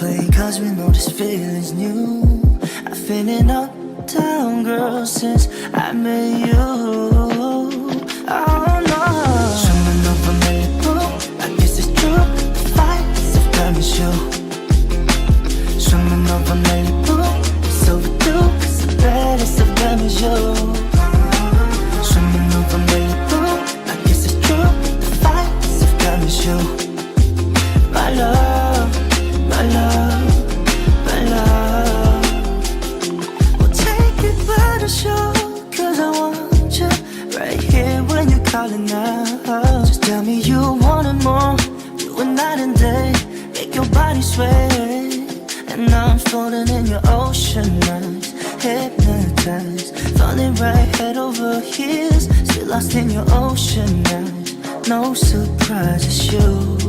play, cause we know this feeling's new. I've been in uptown, girl, since I met you. Oh no, swimming over Malibu, I guess it's true. The fights have got me sure. Swimming over Malibu, it's overdue, cause the baddest of them is you. Swimming over Malibu, I guess it's true. The fights have got me sure. My love, my love, my love. We'll take it by the show, cause I want you right here when you're calling out. Just tell me you wanted more, doing night and day, make your body sway. And now I'm floating in your ocean eyes, hypnotized, falling right head over heels, still lost in your ocean eyes. No surprise, it's you.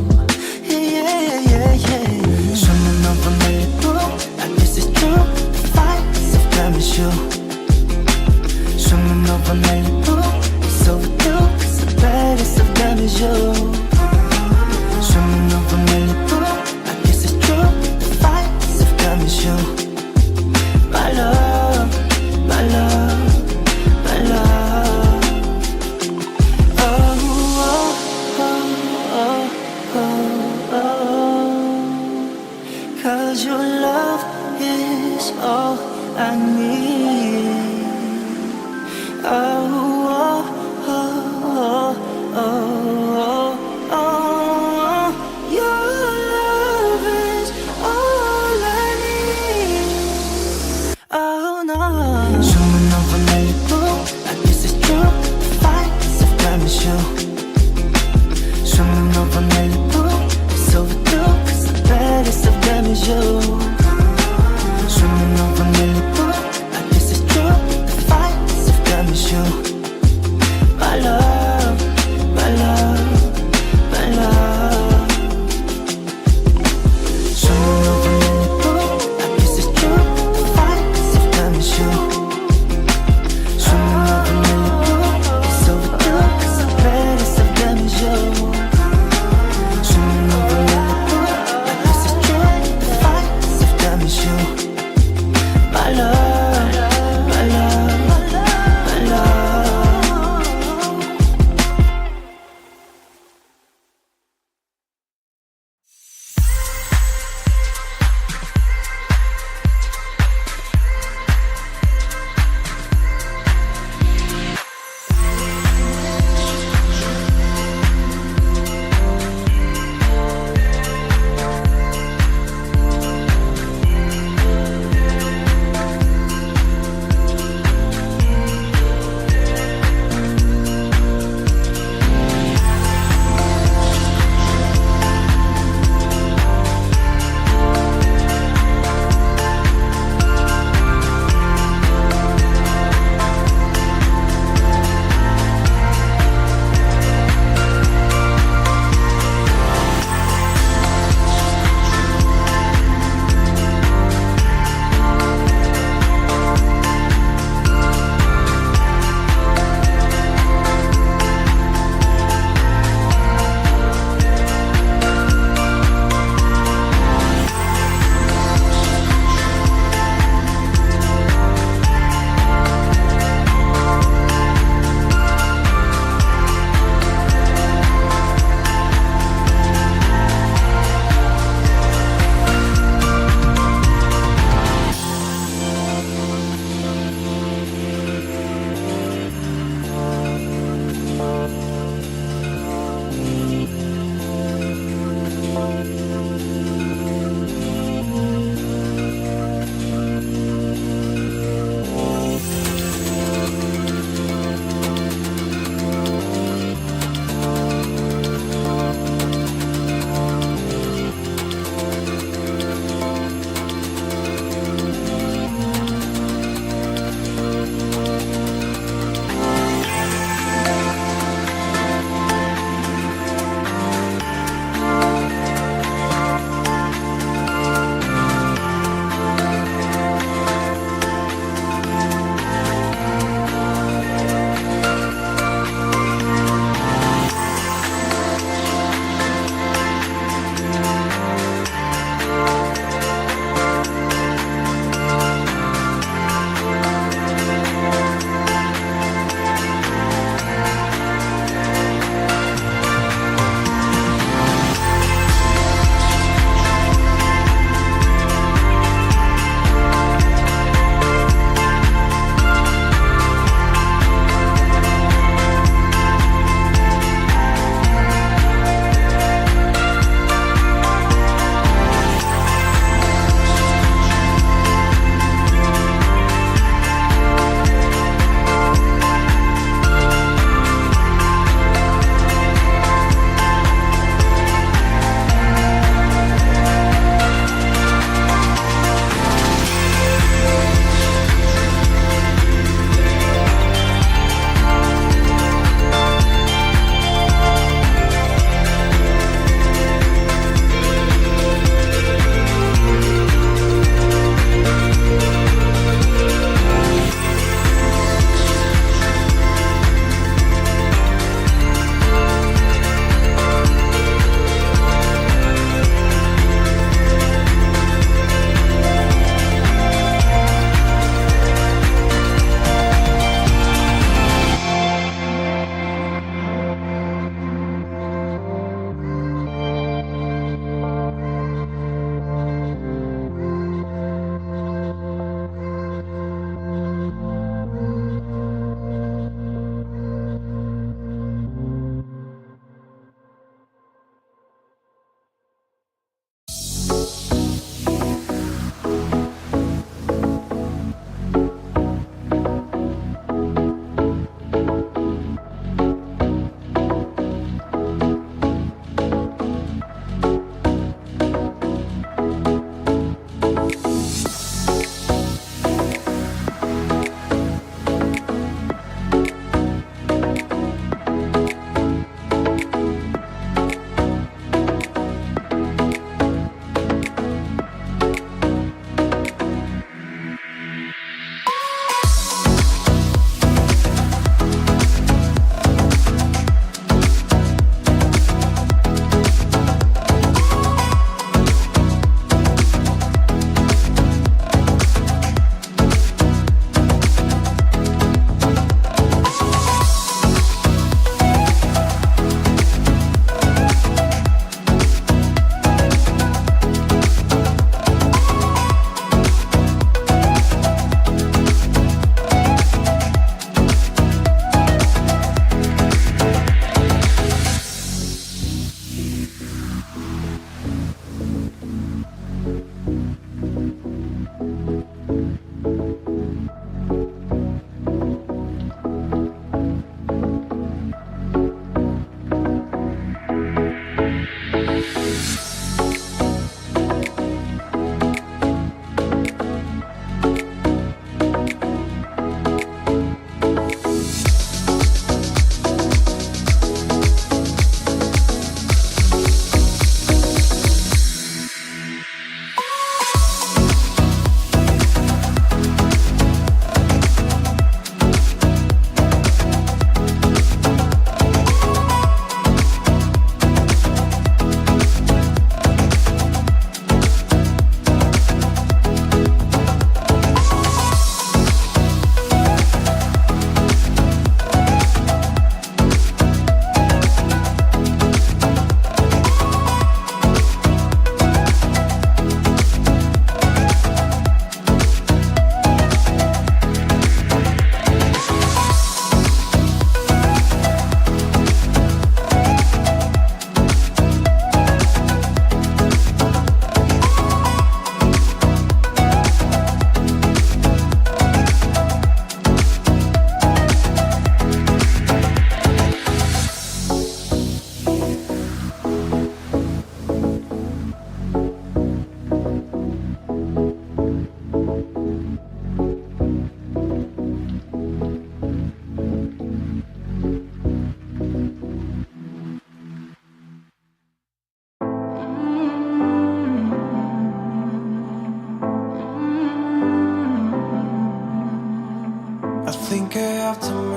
Swimming over Malibu, I guess it's true. The fights have got me sure. Swimming over Malibu, it's overdue, cause the baddest of them is you. Swimming over Malibu, I guess it's true. The fights have got me sure. My love, my love, my love. Oh, oh, oh, oh, oh, oh. Cause your love is all I need. Oh, oh, oh, oh, oh, oh. Your love is all I need. Oh no. Swimming over Malibu, I guess it's true. The fights have got me sure. Swimming over Malibu, it's overdue, cause the baddest of them is you. Swimming over Malibu, I guess it's true. The fights have got me sure. My love, my love, my love. Swimming over Malibu, I guess it's true. The fights have got me sure. Swimming over Malibu, it's overdue, cause the baddest of them is you. Swimming over Malibu, I guess it's true. The fights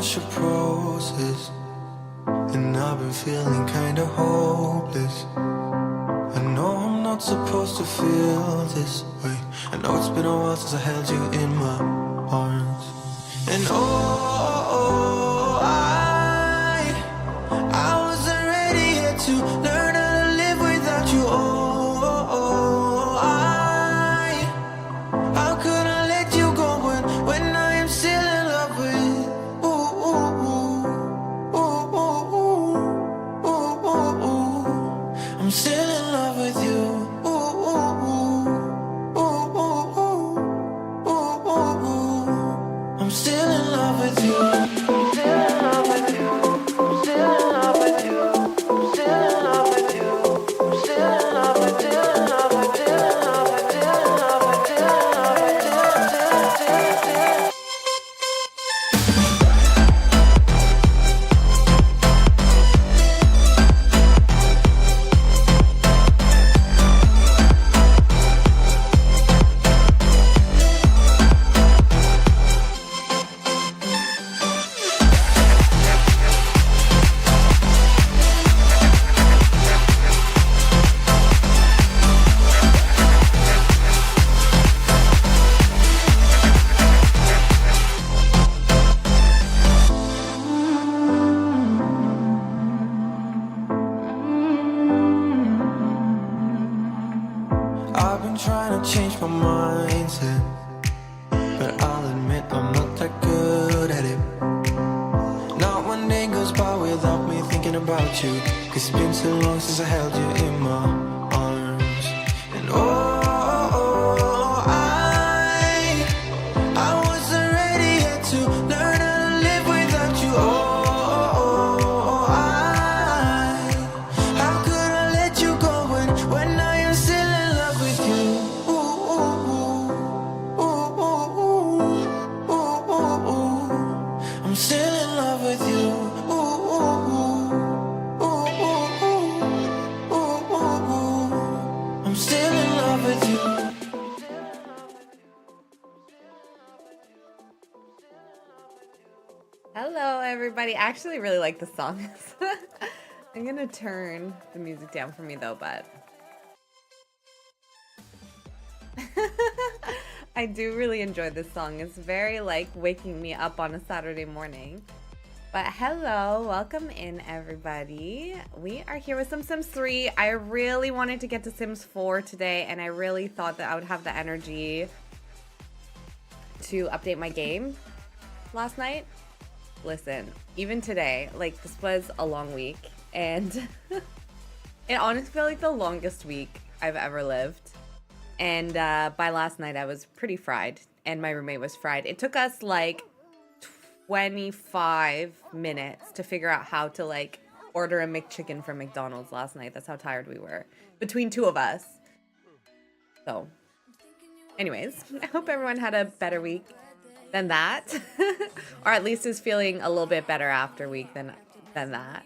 rush of process, and I've been feeling kinda hopeless. I know I'm not supposed to feel this way. I know it's been a while since I held you in my arms. And I wasn't ready yet to learn how to live without you. How could I let you go when I am still in love with I'm still in love with you. I'm still in love with you. Still in love with you. Still in love with you. Still in love with you. Still in love with you. Still in love with you. Still in love with you. Still in love with you. I've been trying to change my mindset, but I'll admit I'm not that good at it. Not one day goes by without me thinking about you, 'cause it's been so long since I held you in my arms. And I wasn't ready yet to learn how to live without you. How could I let you go when I am still in love with you? I'm still in love with you. I'm still in love with you. Hello, everybody. I actually really like the song. I'm gonna turn the music down for me though, but I do really enjoy this song. It's very like waking me up on a Saturday morning. But hello, welcome in everybody. We are here with some Sims 3. I really wanted to get to Sims 4 today, and I really thought that I would have the energy to update my game last night. Listen, even today, like this was a long week, and it honestly felt like the longest week I've ever lived. And by last night I was pretty fried, and my roommate was fried. It took us like 25 minutes to figure out how to like order a McChicken from McDonald's last night. That's how tired we were, between two of us. So anyways, I hope everyone had a better week than that, or at least is feeling a little bit better after week than that.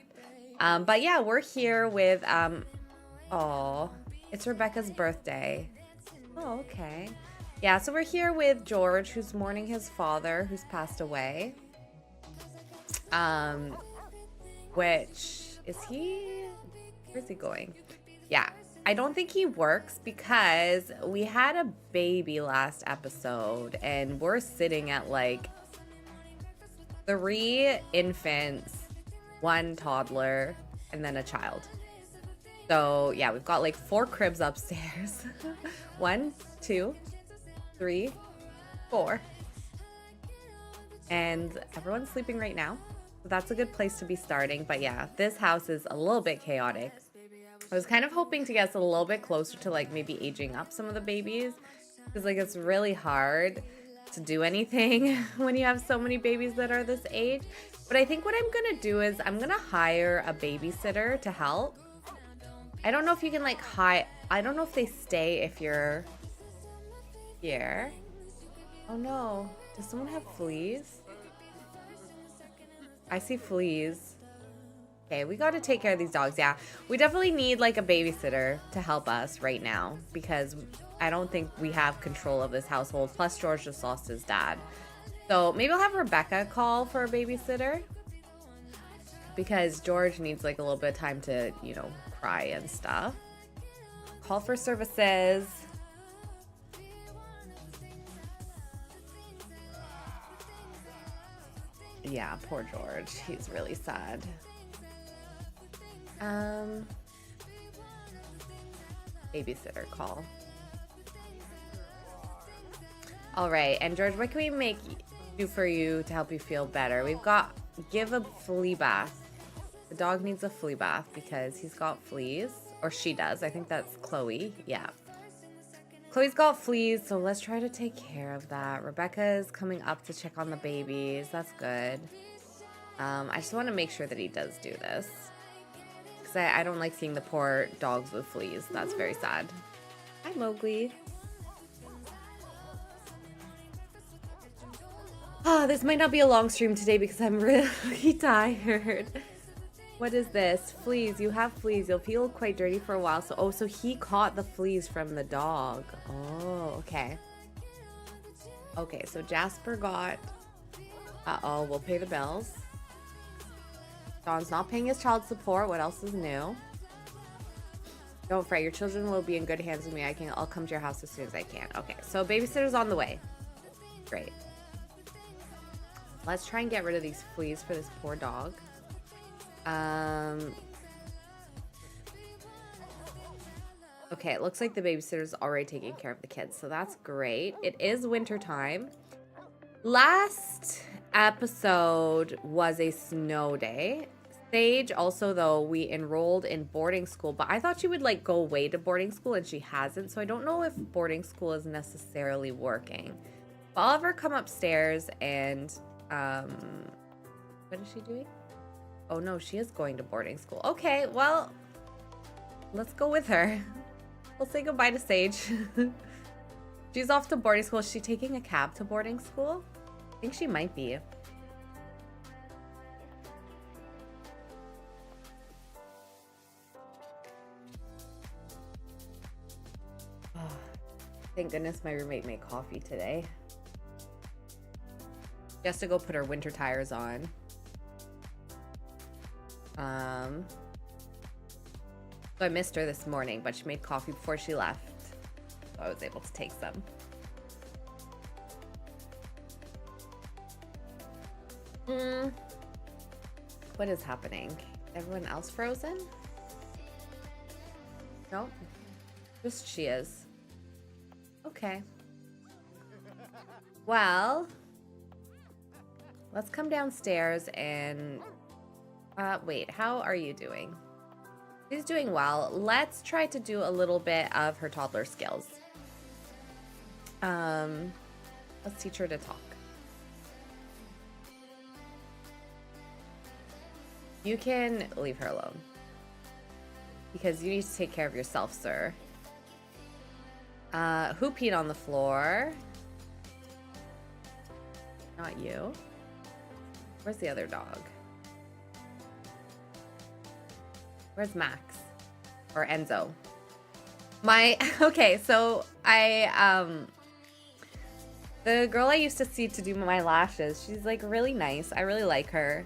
But yeah, we're here with oh, it's Rebecca's birthday. Oh, okay. Yeah, so we're here with George, who's mourning his father who's passed away. Which is where's he going? Yeah, I don't think he works because we had a baby last episode and we're sitting at like 3 infants, 1 toddler, and then a child. So yeah, we've got like 4 cribs upstairs. 1, 2, 3, 4. And everyone's sleeping right now. So that's a good place to be starting. But yeah, this house is a little bit chaotic. I was kind of hoping to get us a little bit closer to like maybe aging up some of the babies, because like it's really hard to do anything when you have so many babies that are this age. But I think what I'm gonna do is I'm gonna hire a babysitter to help. I don't know if you can like I don't know if they stay if you're here. Oh no, does someone have fleas? I see fleas. Okay, we got to take care of these dogs. Yeah, we definitely need like a babysitter to help us right now, because I don't think we have control of this household. Plus George just lost his dad. So maybe I'll have Rebecca call for a babysitter because George needs like a little bit of time to, you know, cry and stuff. Call for services. Yeah, poor George. He's really sad. Babysitter call. All right, and George, what can we do for you to help you feel better? We've got give a flea bath. The dog needs a flea bath because he's got fleas, or she does. I think that's Chloe. Yeah. Chloe's got fleas, so let's try to take care of that. Rebecca's coming up to check on the babies. That's good. I just want to make sure that he does do this. Because I don't like seeing the poor dogs with fleas. That's very sad. Hi, Mowgli. Oh, this might not be a long stream today because I'm really tired. What is this? Fleas. You have fleas. You'll feel quite dirty for a while. So he caught the fleas from the dog. Oh, okay. Okay, so Jasper got... Uh-oh, we'll pay the bills. Don's not paying his child support. What else is new? Don't fret. Your children will be in good hands with me. I'll come to your house as soon as I can. Okay, so babysitter's on the way. Great. Let's try and get rid of these fleas for this poor dog. Okay, it looks like the babysitter's already taking care of the kids, so that's great. It is winter time. Last episode was a snow day. Sage also, though, we enrolled in boarding school, but I thought she would like go away to boarding school and she hasn't, so I don't know if boarding school is necessarily working. But I'll have her come upstairs and what is she doing? Oh no, she is going to boarding school. Okay, well, let's go with her. We'll say goodbye to Sage. She's off to boarding school. Is she taking a cab to boarding school? I think she might be. Oh, thank goodness my roommate made coffee today. She has to go put her winter tires on. So I missed her this morning, but she made coffee before she left. So I was able to take some. What is happening? Everyone else frozen? No? Just she is. Okay. Well, let's come downstairs and... wait, how are you doing? She's doing well. Let's try to do a little bit of her toddler skills. Let's teach her to talk. You can leave her alone. Because you need to take care of yourself, sir. Who peed on the floor? Not you. Where's the other dog? Where's Max? Or Enzo? Okay, so the girl I used to see to do my lashes, she's like really nice. I really like her.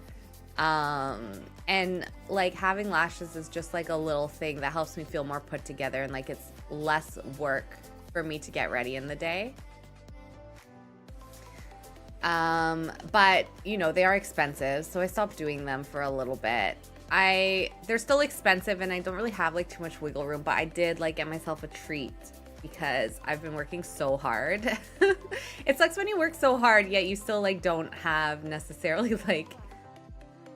And like having lashes is just like a little thing that helps me feel more put together and like it's less work for me to get ready in the day. But you know, they are expensive, so I stopped doing them for a little bit. They're still expensive and I don't really have like too much wiggle room, but I did like get myself a treat because I've been working so hard. It sucks when you work so hard yet you still like don't have necessarily like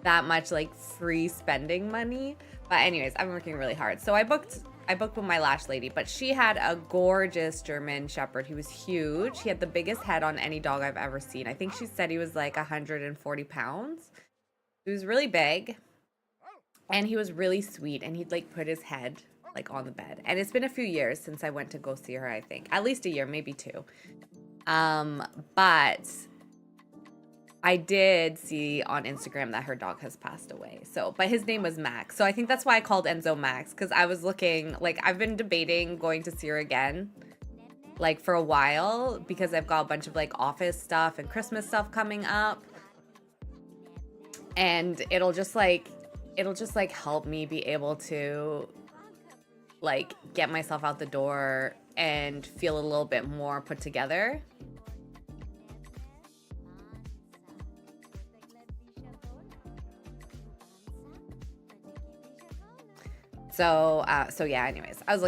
that much like free spending money. But anyways, I've been working really hard. So I booked with my lash lady, but she had a gorgeous German Shepherd. He was huge. He had the biggest head on any dog I've ever seen. I think she said he was like 140 pounds. He was really big. And he was really sweet, and he'd like put his head like on the bed. And it's been a few years since I went to go see her, I think. At least a year, maybe two. But I did see on Instagram that her dog has passed away. So, but his name was Max. So I think that's why I called Enzo Max, because I was looking, like I've been debating going to see her again. like for a while because I've got a bunch of like office stuff and Christmas stuff coming up. And it'll just like help me be able to like get myself out the door and feel a little bit more put together. So yeah, anyways, I've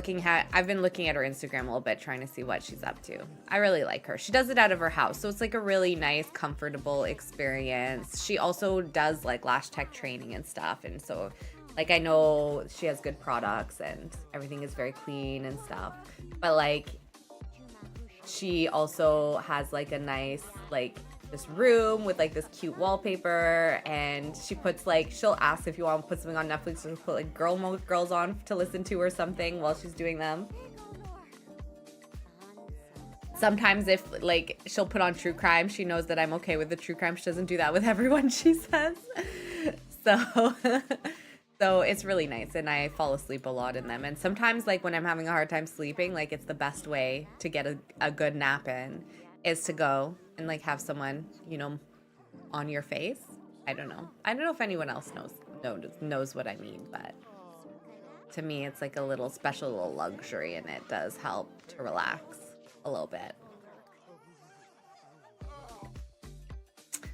been looking at her Instagram a little bit, trying to see what she's up to. I really like her. She does it out of her house, so it's like a really nice, comfortable experience. She also does like lash tech training and stuff, and so like I know she has good products and everything is very clean and stuff. But like she also has like a nice like this room with like this cute wallpaper, and she puts like, she'll ask if you want to put something on Netflix, she'll put like girls on to listen to or something while she's doing them. Sometimes if like she'll put on true crime, she knows that I'm okay with the true crime. She doesn't do that with everyone, she says. So so it's really nice, and I fall asleep a lot in them. And sometimes like when I'm having a hard time sleeping, like it's the best way to get a good nap in is to go and like have someone, you know, on your face. I don't know if anyone else knows what I mean, but to me it's like a little special little luxury, and it does help to relax a little bit.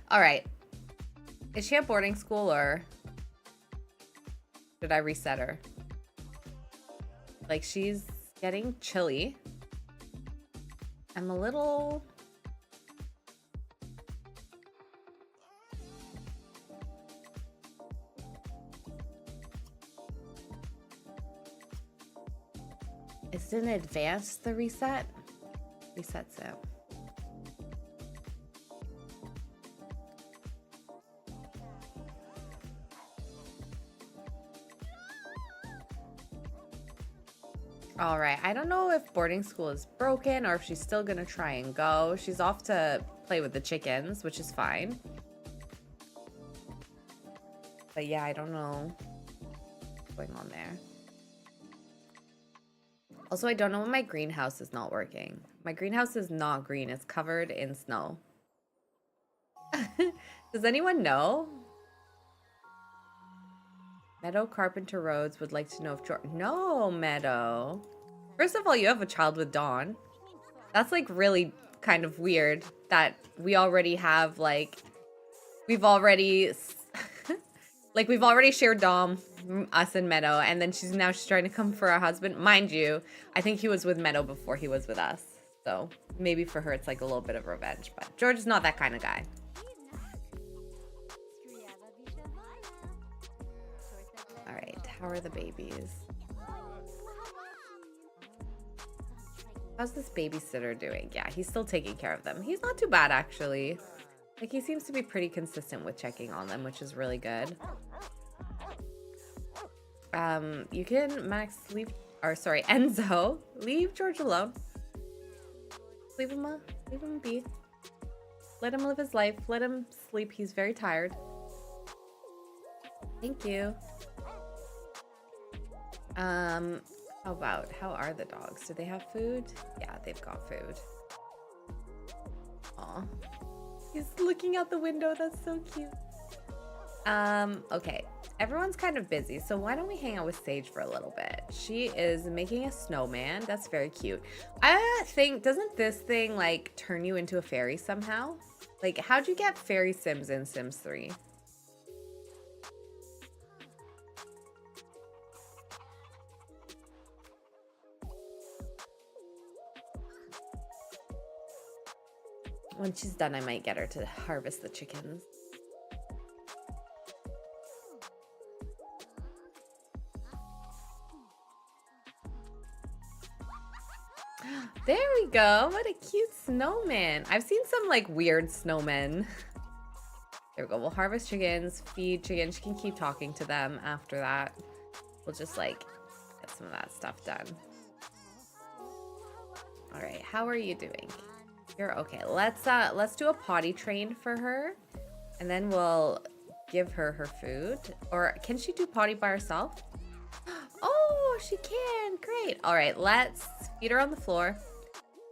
All right, is she at boarding school or did I reset her? Like she's getting chilly. I'm a little Is it in advance, the reset? Resets it. All right, I don't know if boarding school is broken or if she's still gonna try and go. She's off to play with the chickens, which is fine. But yeah, I don't know what's going on there. Also, I don't know when my greenhouse is not working. My greenhouse is not green. It's covered in snow. Does anyone know? Meadow Carpenter Rhodes would like to know if Jordan... No, Meadow. First of all, you have a child with Dawn. That's like really kind of weird that we already have like... We've already shared Dom, us and Meadow, and then she's trying to come for our husband. Mind you, I think he was with Meadow before he was with us. So maybe for her it's like a little bit of revenge, but George is not that kind of guy. All right, how are the babies? How's this babysitter doing? Yeah, he's still taking care of them. He's not too bad, actually. Like, he seems to be pretty consistent with checking on them, which is really good. You can, Max, Enzo, leave George alone. Leave him be. Let him live his life. Let him sleep. He's very tired. Thank you. How are the dogs? Do they have food? Yeah, they've got food. Aw. He's looking out the window. That's so cute. Okay. Everyone's kind of busy, so why don't we hang out with Sage for a little bit? She is making a snowman. That's very cute. I think, doesn't this thing, like, turn you into a fairy somehow? Like, how'd you get fairy Sims in Sims 3? When she's done, I might get her to harvest the chickens. There we go. What a cute snowman. I've seen some like weird snowmen. There we go. We'll harvest chickens, feed chickens. She can keep talking to them after that. We'll just like get some of that stuff done. All right. How are you doing? You're okay. Let's do a potty train for her, and then we'll give her her food. Or can she do potty by herself? Oh, she can. Great. All right. Let's feed her on the floor.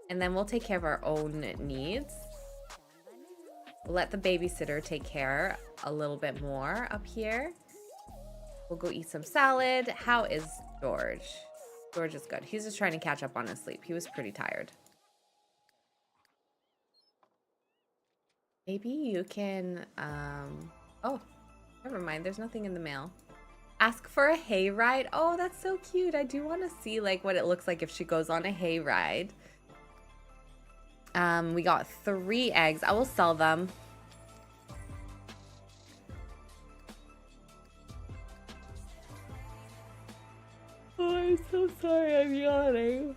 And then we'll take care of our own needs. We'll let the babysitter take care a little bit more up here. We'll go eat some salad. How is George? George is good. He's just trying to catch up on his sleep. He was pretty tired. Maybe you can, oh, never mind. There's nothing in the mail. Ask for a hayride. Oh, that's so cute. I do want to see like what it looks like if she goes on a hayride. We got 3 eggs. I will sell them. Oh, I'm so sorry. I'm yawning.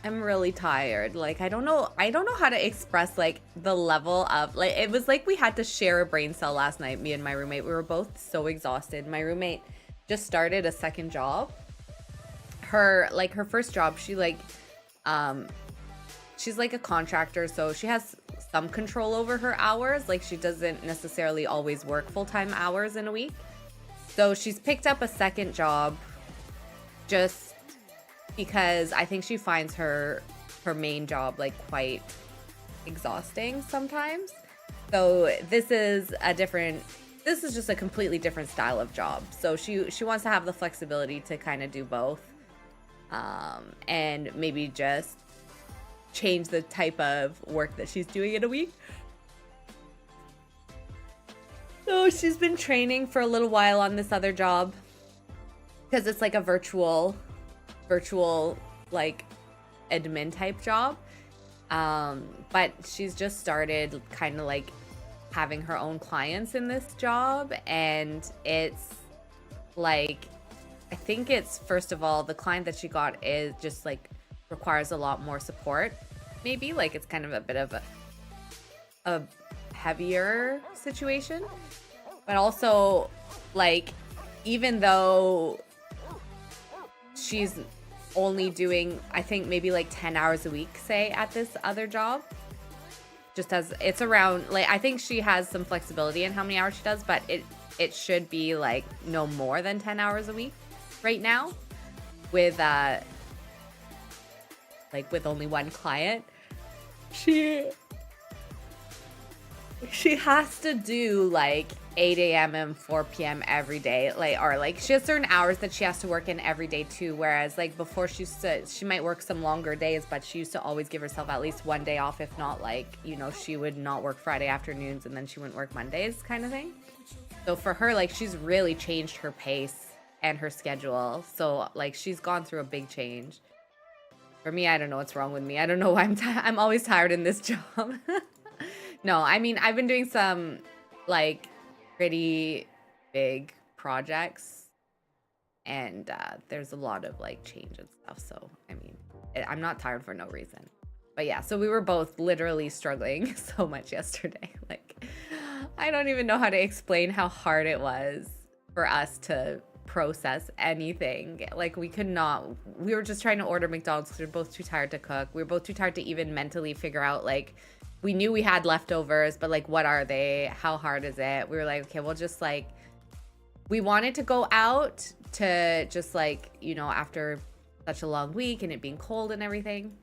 I'm really tired. Like, I don't know how to express like the level of like, it was like we had to share a brain cell last night, me and my roommate. We were both so exhausted. My roommate just started a second job. Her first job, she like, she's like a contractor, so she has some control over her hours. Like, she doesn't necessarily always work full-time hours in a week. So she's picked up a second job just because I think she finds her main job like quite exhausting sometimes. So this is just a completely different style of job. So she wants to have the flexibility to kind of do both, and maybe just change the type of work that she's doing in a week. So she's been training for a little while on this other job because it's like a virtual like admin type job, but she's just started kind of like having her own clients in this job, and it's like, I think it's, first of all, the client that she got is just like requires a lot more support, maybe like it's kind of a bit of a heavier situation, but also like, even though she's only doing, I think maybe like 10 hours a week, say, at this other job, just as it's around, like, I think she has some flexibility in how many hours she does, but it should be like no more than 10 hours a week right now with like with only one client. She has to do like 8 a.m. and 4 p.m. every day, like, or like she has certain hours that she has to work in every day too, whereas like before she might work some longer days, but she used to always give herself at least one day off. If not, like, you know, she would not work Friday afternoons and then she wouldn't work Mondays, kind of thing. So for her, like, she's really changed her pace and her schedule, so like she's gone through a big change. For me, I don't know what's wrong with me. I don't know why I'm always tired in this job. No, I mean, I've been doing some like pretty big projects, and there's a lot of like change and stuff. So I mean, I'm not tired for no reason. But yeah, so we were both literally struggling so much yesterday. Like, I don't even know how to explain how hard it was for us to process anything. Like, we were just trying to order McDonald's because we were both too tired to cook. We were both too tired to even mentally figure out, like, we knew we had leftovers, but like, what are they? How hard is it? We were like, okay, we'll just like, we wanted to go out to just like, you know, after such a long week and it being cold and everything.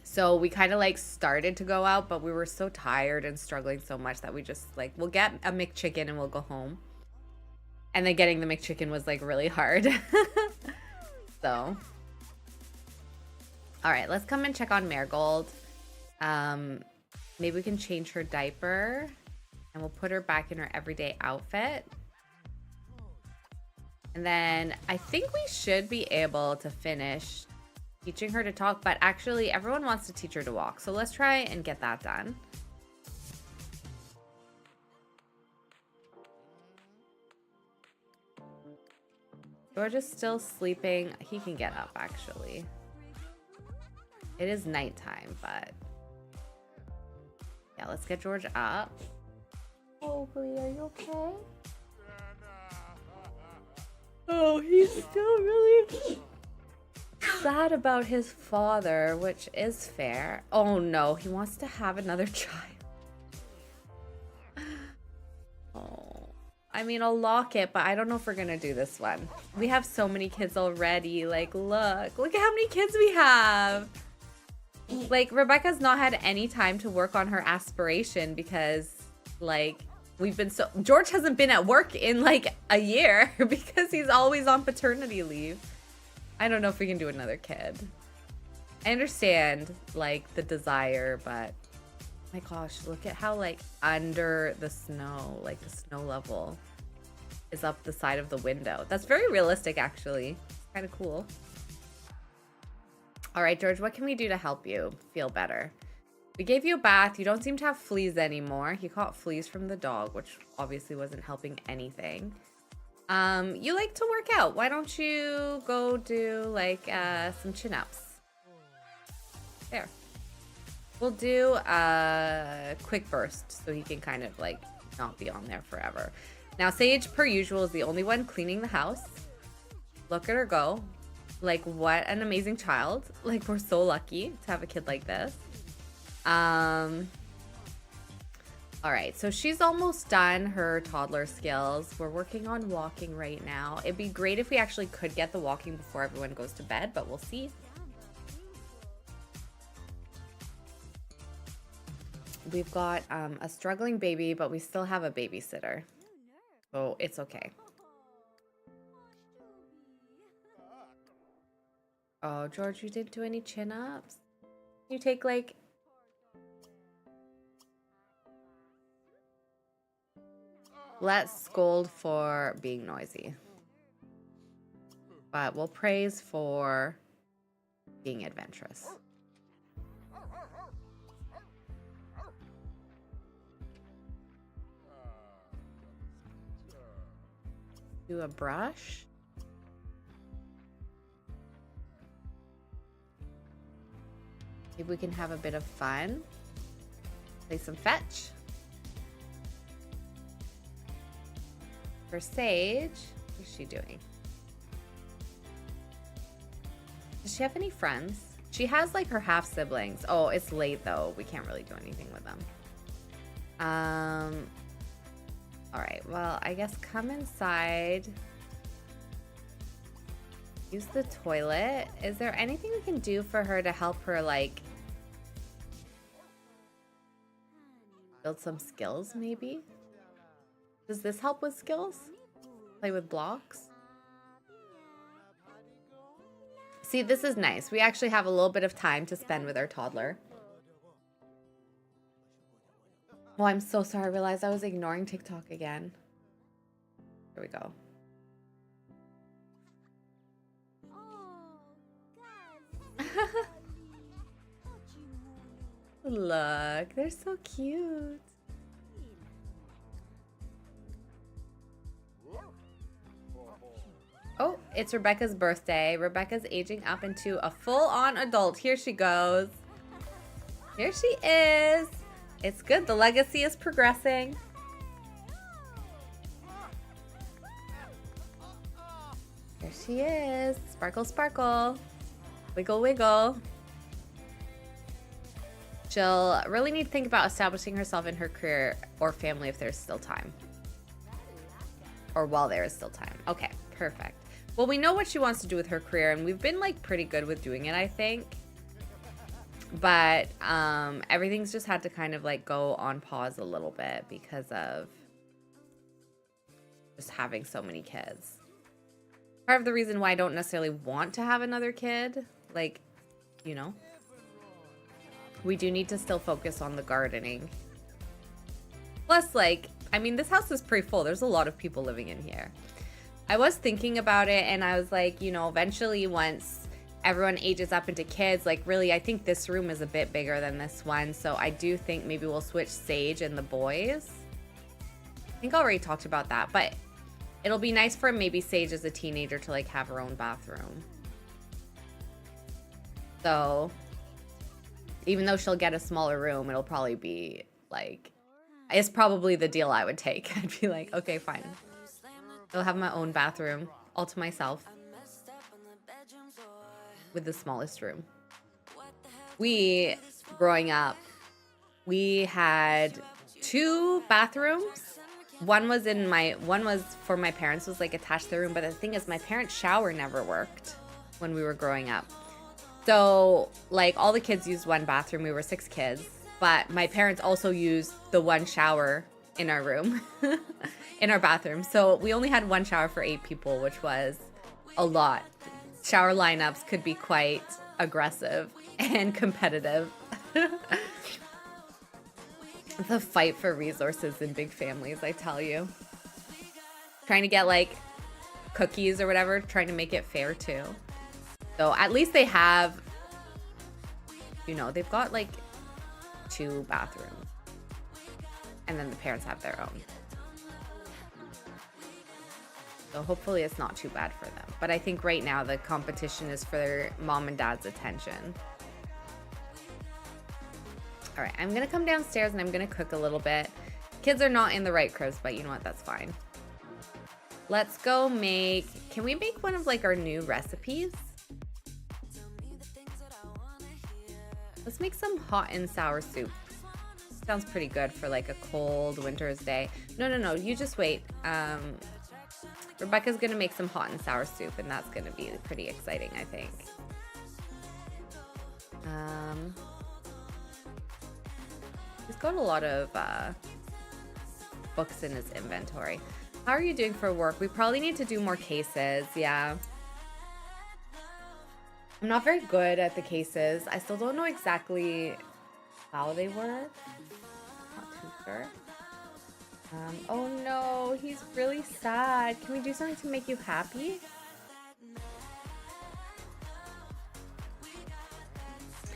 So we kind of like started to go out, but we were so tired and struggling so much that we just like, we'll get a McChicken and we'll go home. And then getting the McChicken was like really hard. So, all right, let's come and check on Marigold. Maybe we can change her diaper and we'll put her back in her everyday outfit. And then I think we should be able to finish teaching her to talk, but actually everyone wants to teach her to walk. So let's try and get that done. George is still sleeping. He can get up actually. It is nighttime, but yeah, let's get George up. Oh, Blee, are you okay? Oh, he's still really sad about his father, which is fair. Oh no, he wants to have another child. Oh, I mean, I'll lock it, but I don't know if we're gonna do this one. We have so many kids already. Like, look at how many kids we have. Like, Rebecca's not had any time to work on her aspiration because, like, George hasn't been at work in, like, a year because he's always on paternity leave. I don't know if we can do another kid. I understand, like, the desire, but my gosh, look at how, like, under the snow, like, the snow level is up the side of the window. That's very realistic, actually. Kind of cool. All right, George, what can we do to help you feel better? We gave you a bath. You don't seem to have fleas anymore. He caught fleas from the dog, which obviously wasn't helping anything. You like to work out. Why don't you go do, like, some chin-ups? There. We'll do a quick burst so he can kind of, like, not be on there forever. Now, Sage, per usual, is the only one cleaning the house. Look at her go. Like, what an amazing child. Like, we're so lucky to have a kid like this. All right, so she's almost done her toddler skills. We're working on walking right now. It'd be great if we actually could get the walking before everyone goes to bed, but we'll see. We've got a struggling baby, but we still have a babysitter. So it's okay. Oh, George, you didn't do any chin-ups? You take, like... Let's scold for being noisy. But we'll praise for being adventurous. Do a brush. Maybe we can have a bit of fun. Play some fetch. For Sage, what's she doing? Does she have any friends? She has, like, her half siblings. Oh, it's late though. We can't really do anything with them. All right. Well, I guess come inside. Use the toilet. Is there anything we can do for her to help her, like, build some skills, maybe? Does this help with skills? Play with blocks? See, this is nice. We actually have a little bit of time to spend with our toddler. Oh, I'm so sorry. I realized I was ignoring TikTok again. Here we go. Look, they're so cute. Oh, it's Rebecca's birthday. Rebecca's aging up into a full-on adult. Here she goes. Here she is. It's good. The legacy is progressing. There she is. Sparkle, sparkle. Wiggle, wiggle. She'll really need to think about establishing herself in her career or family if there's still time. Or while there is still time. Okay, perfect. Well, we know what she wants to do with her career, and we've been, like, pretty good with doing it, I think. But everything's just had to kind of, like, go on pause a little bit because of just having so many kids. Part of the reason why I don't necessarily want to have another kid, like, you know, we do need to still focus on the gardening. Plus, like, I mean, this house is pretty full. There's a lot of people living in here. I was thinking about it, and I was like, you know, eventually once everyone ages up into kids, like, really, I think this room is a bit bigger than this one. So I do think maybe we'll switch Sage and the boys. I think I already talked about that, but it'll be nice for maybe Sage as a teenager to, like, have her own bathroom. So even though she'll get a smaller room, it'll probably be, like, it's probably the deal I would take. I'd be like, okay, fine. I'll have my own bathroom all to myself with the smallest room. We, growing up, we had 2 bathrooms. One was for my parents, was, like, attached to the room. But the thing is, my parents' shower never worked when we were growing up. So, like, all the kids used one bathroom. We were 6 kids. But my parents also used the one shower in our room, in our bathroom. So we only had one shower for 8 people, which was a lot. Shower lineups could be quite aggressive and competitive. The fight for resources in big families, I tell you. Trying to get, like, cookies or whatever, trying to make it fair, too. So at least they have, you know, they've got, like, 2 bathrooms. And then the parents have their own. So hopefully it's not too bad for them. But I think right now the competition is for their mom and dad's attention. All right, I'm going to come downstairs and I'm going to cook a little bit. Kids are not in the right cribs, but you know what? That's fine. Let's go make... Can we make one of, like, our new recipes? Let's make some hot and sour soup. Sounds pretty good for, like, a cold winter's day. No. You just wait. Rebecca's going to make some hot and sour soup, and that's going to be pretty exciting, I think. He's got a lot of books in his inventory. How are you doing for work? We probably need to do more cases. Yeah. I'm not very good at the cases. I still don't know exactly how they work. Not too sure. Oh no, he's really sad. Can we do something to make you happy?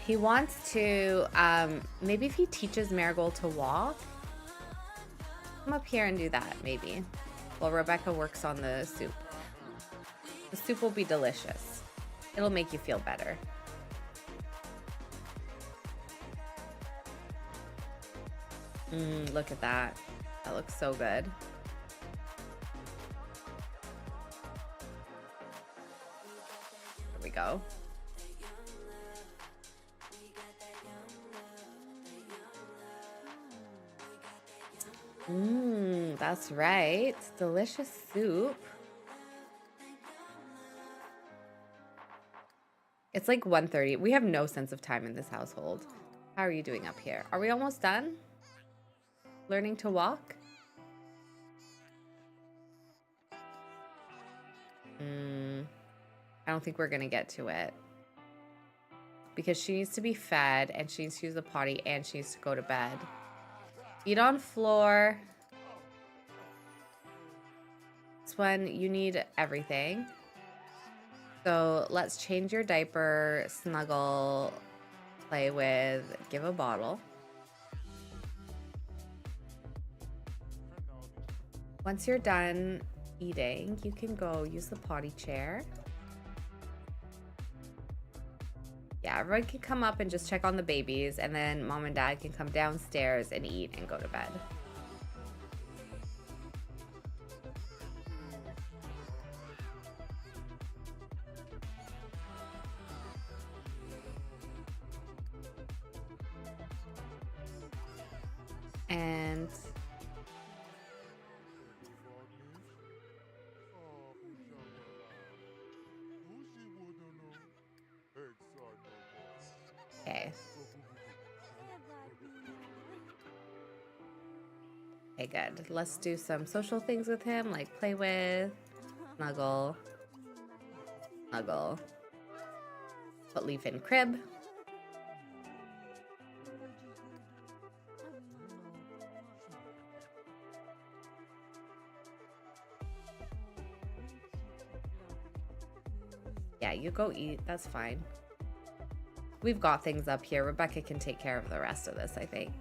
He wants to, maybe if he teaches Marigold to walk. Come up here and do that, maybe. While Rebecca works on the soup. The soup will be delicious. It'll make you feel better. Look at that. That looks so good. There we go. That's right. Delicious soup. It's like 1:30. We have no sense of time in this household. How are you doing up here? Are we almost done? Learning to walk? I don't think we're gonna get to it. Because she needs to be fed, and she needs to use the potty, and she needs to go to bed. Eat on floor. This one, you need everything. So let's change your diaper, snuggle, play with, give a bottle. Once you're done eating, you can go use the potty chair. Yeah, everyone can come up and just check on the babies, and then mom and dad can come downstairs and eat and go to bed. And okay. Okay, good. Let's do some social things with him, like play with, snuggle, snuggle, put Leaf in crib. Yeah, you go eat. That's fine. We've got things up here. Rebecca can take care of the rest of this, I think.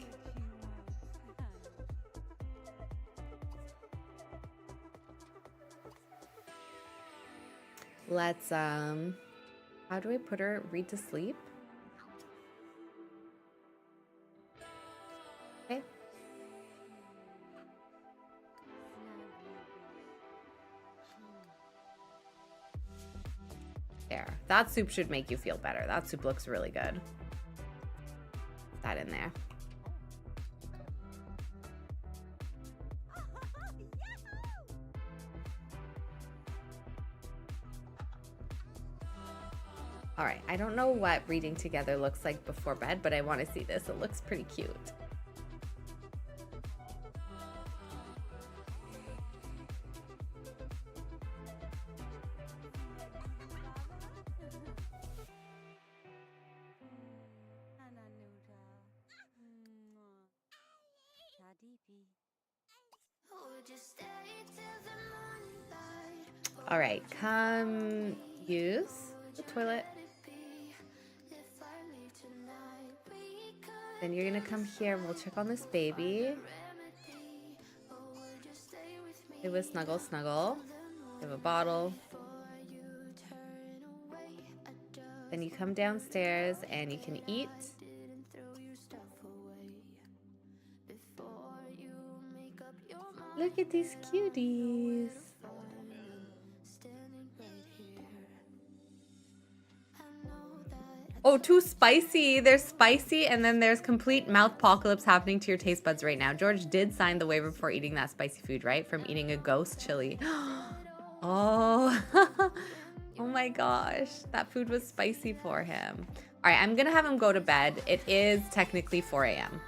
Let's, how do I put her? Read to sleep? Okay. There. That soup should make you feel better. That soup looks really good. Put that in there. All right, I don't know what reading together looks like before bed, but I want to see this. It looks pretty cute. All right, come use the toilet. Then you're gonna come here. We'll check on this baby. It was snuggle, snuggle. You have a bottle. Then you come downstairs and you can eat. Look at these cuties. Oh, too spicy. They're spicy, and then there's complete mouth apocalypse happening to your taste buds right now. George did sign the waiver before eating that spicy food, right? From eating a ghost chili. Oh, oh my gosh. That food was spicy for him. All right, I'm gonna have him go to bed. It is technically 4 a.m.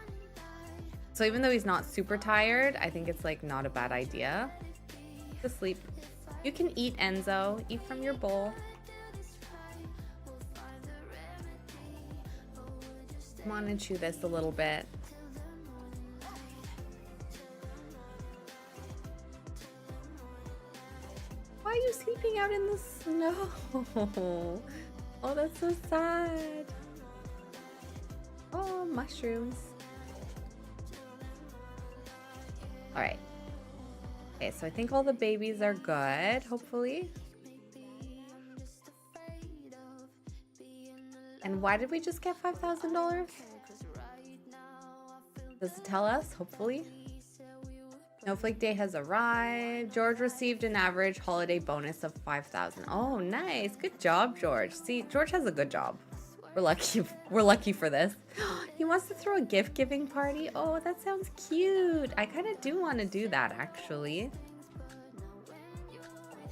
So even though he's not super tired, I think it's like not a bad idea to sleep. You can eat, Enzo. Eat from your bowl. Come on and chew this a little bit. Why are you sleeping out in the snow? Oh, that's so sad. Oh, mushrooms. All right. Okay, so I think all the babies are good, hopefully. And why did we just get $5,000? Does it tell us? Hopefully. Snowflake Day has arrived. George received an average holiday bonus of $5,000. Oh, nice. Good job, George. See, George has a good job. We're lucky. We're lucky for this. He wants to throw a gift-giving party. Oh, that sounds cute. I kind of do want to do that, actually.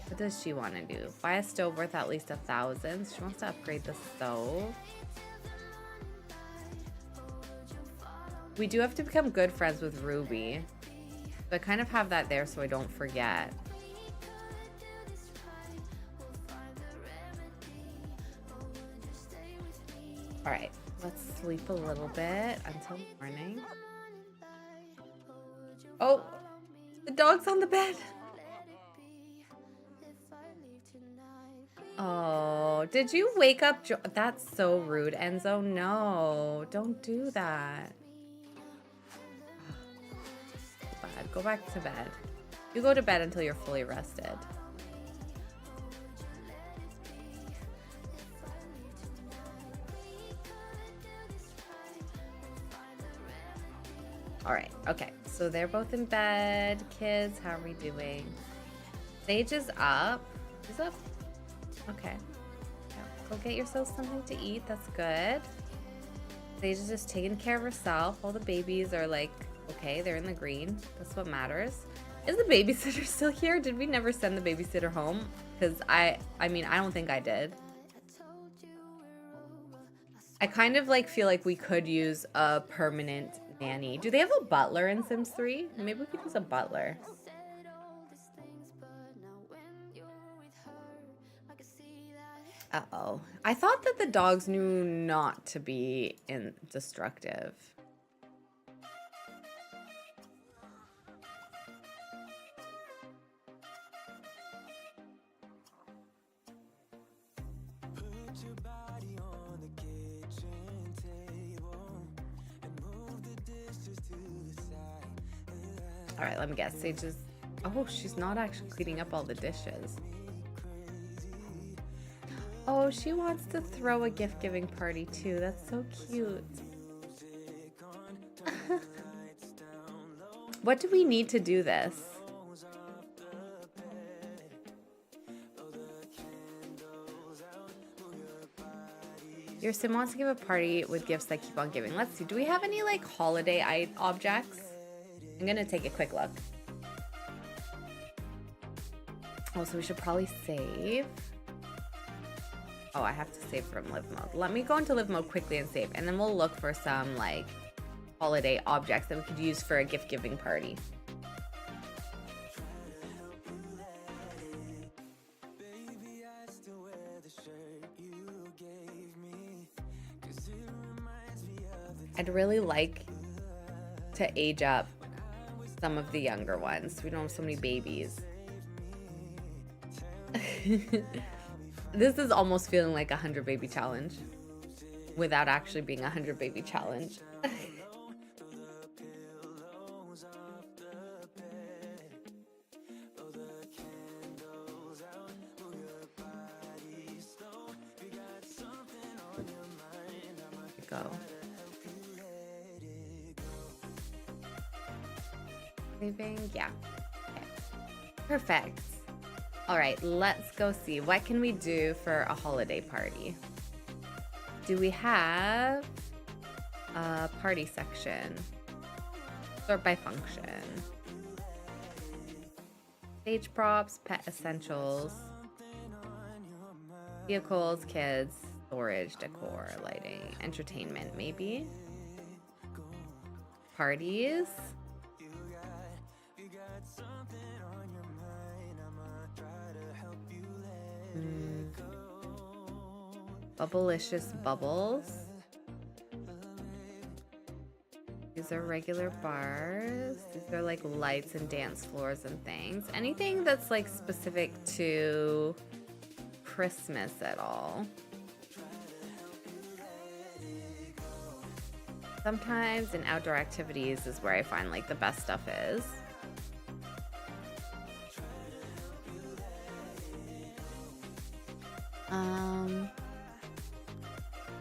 What does she want to do? Buy a stove worth at least $1,000. She wants to upgrade the stove. We do have to become good friends with Ruby. So I kind of have that there so I don't forget. All right, let's sleep a little bit until morning. Oh, the dog's on the bed. Oh, did you wake up? That's so rude, Enzo. No, don't do that. Bad. Go back to bed. You go to bed until you're fully rested. All right. Okay. So they're both in bed. Kids, how are we doing? Sage is up. Who's up? Okay. Yeah, go get yourself something to eat. That's good. Sage is just taking care of herself. All the babies are like, okay, they're in the green. That's what matters. Is the babysitter still here? Did we never send the babysitter home? Because I mean, I don't think I did. I kind of like feel like we could use a permanent nanny. Do they have a butler in Sims 3? Maybe we could use a butler. Uh-oh. I thought that the dogs knew not to be destructive. All right, let me guess. Sage is... Oh, she's not actually cleaning up all the dishes. Oh, she wants to throw a gift-giving party too. That's so cute. What do we need to do this? Your sim wants to give a party with gifts that keep on giving. Let's see. Do we have any like holiday objects? I'm gonna take a quick look. Oh, so we should probably save. Oh, I have to save from live mode. Let me go into live mode quickly and save, and then we'll look for some like holiday objects that we could use for a gift giving party. I'd really like to age up some of the younger ones. We don't have so many babies. This is almost feeling like a 100 baby challenge without actually being a 100 baby challenge. Go. Saving, yeah. Okay. Perfect. All right, let's go see. What can we do for a holiday party? Do we have a party section? Sort by function. Stage props, pet essentials, vehicles, kids, storage, decor, lighting, entertainment, maybe. Parties. Bubblicious bubbles. These are regular bars. These are like lights and dance floors and things. Anything that's like specific to Christmas at all. Sometimes in outdoor activities is where I find like the best stuff is.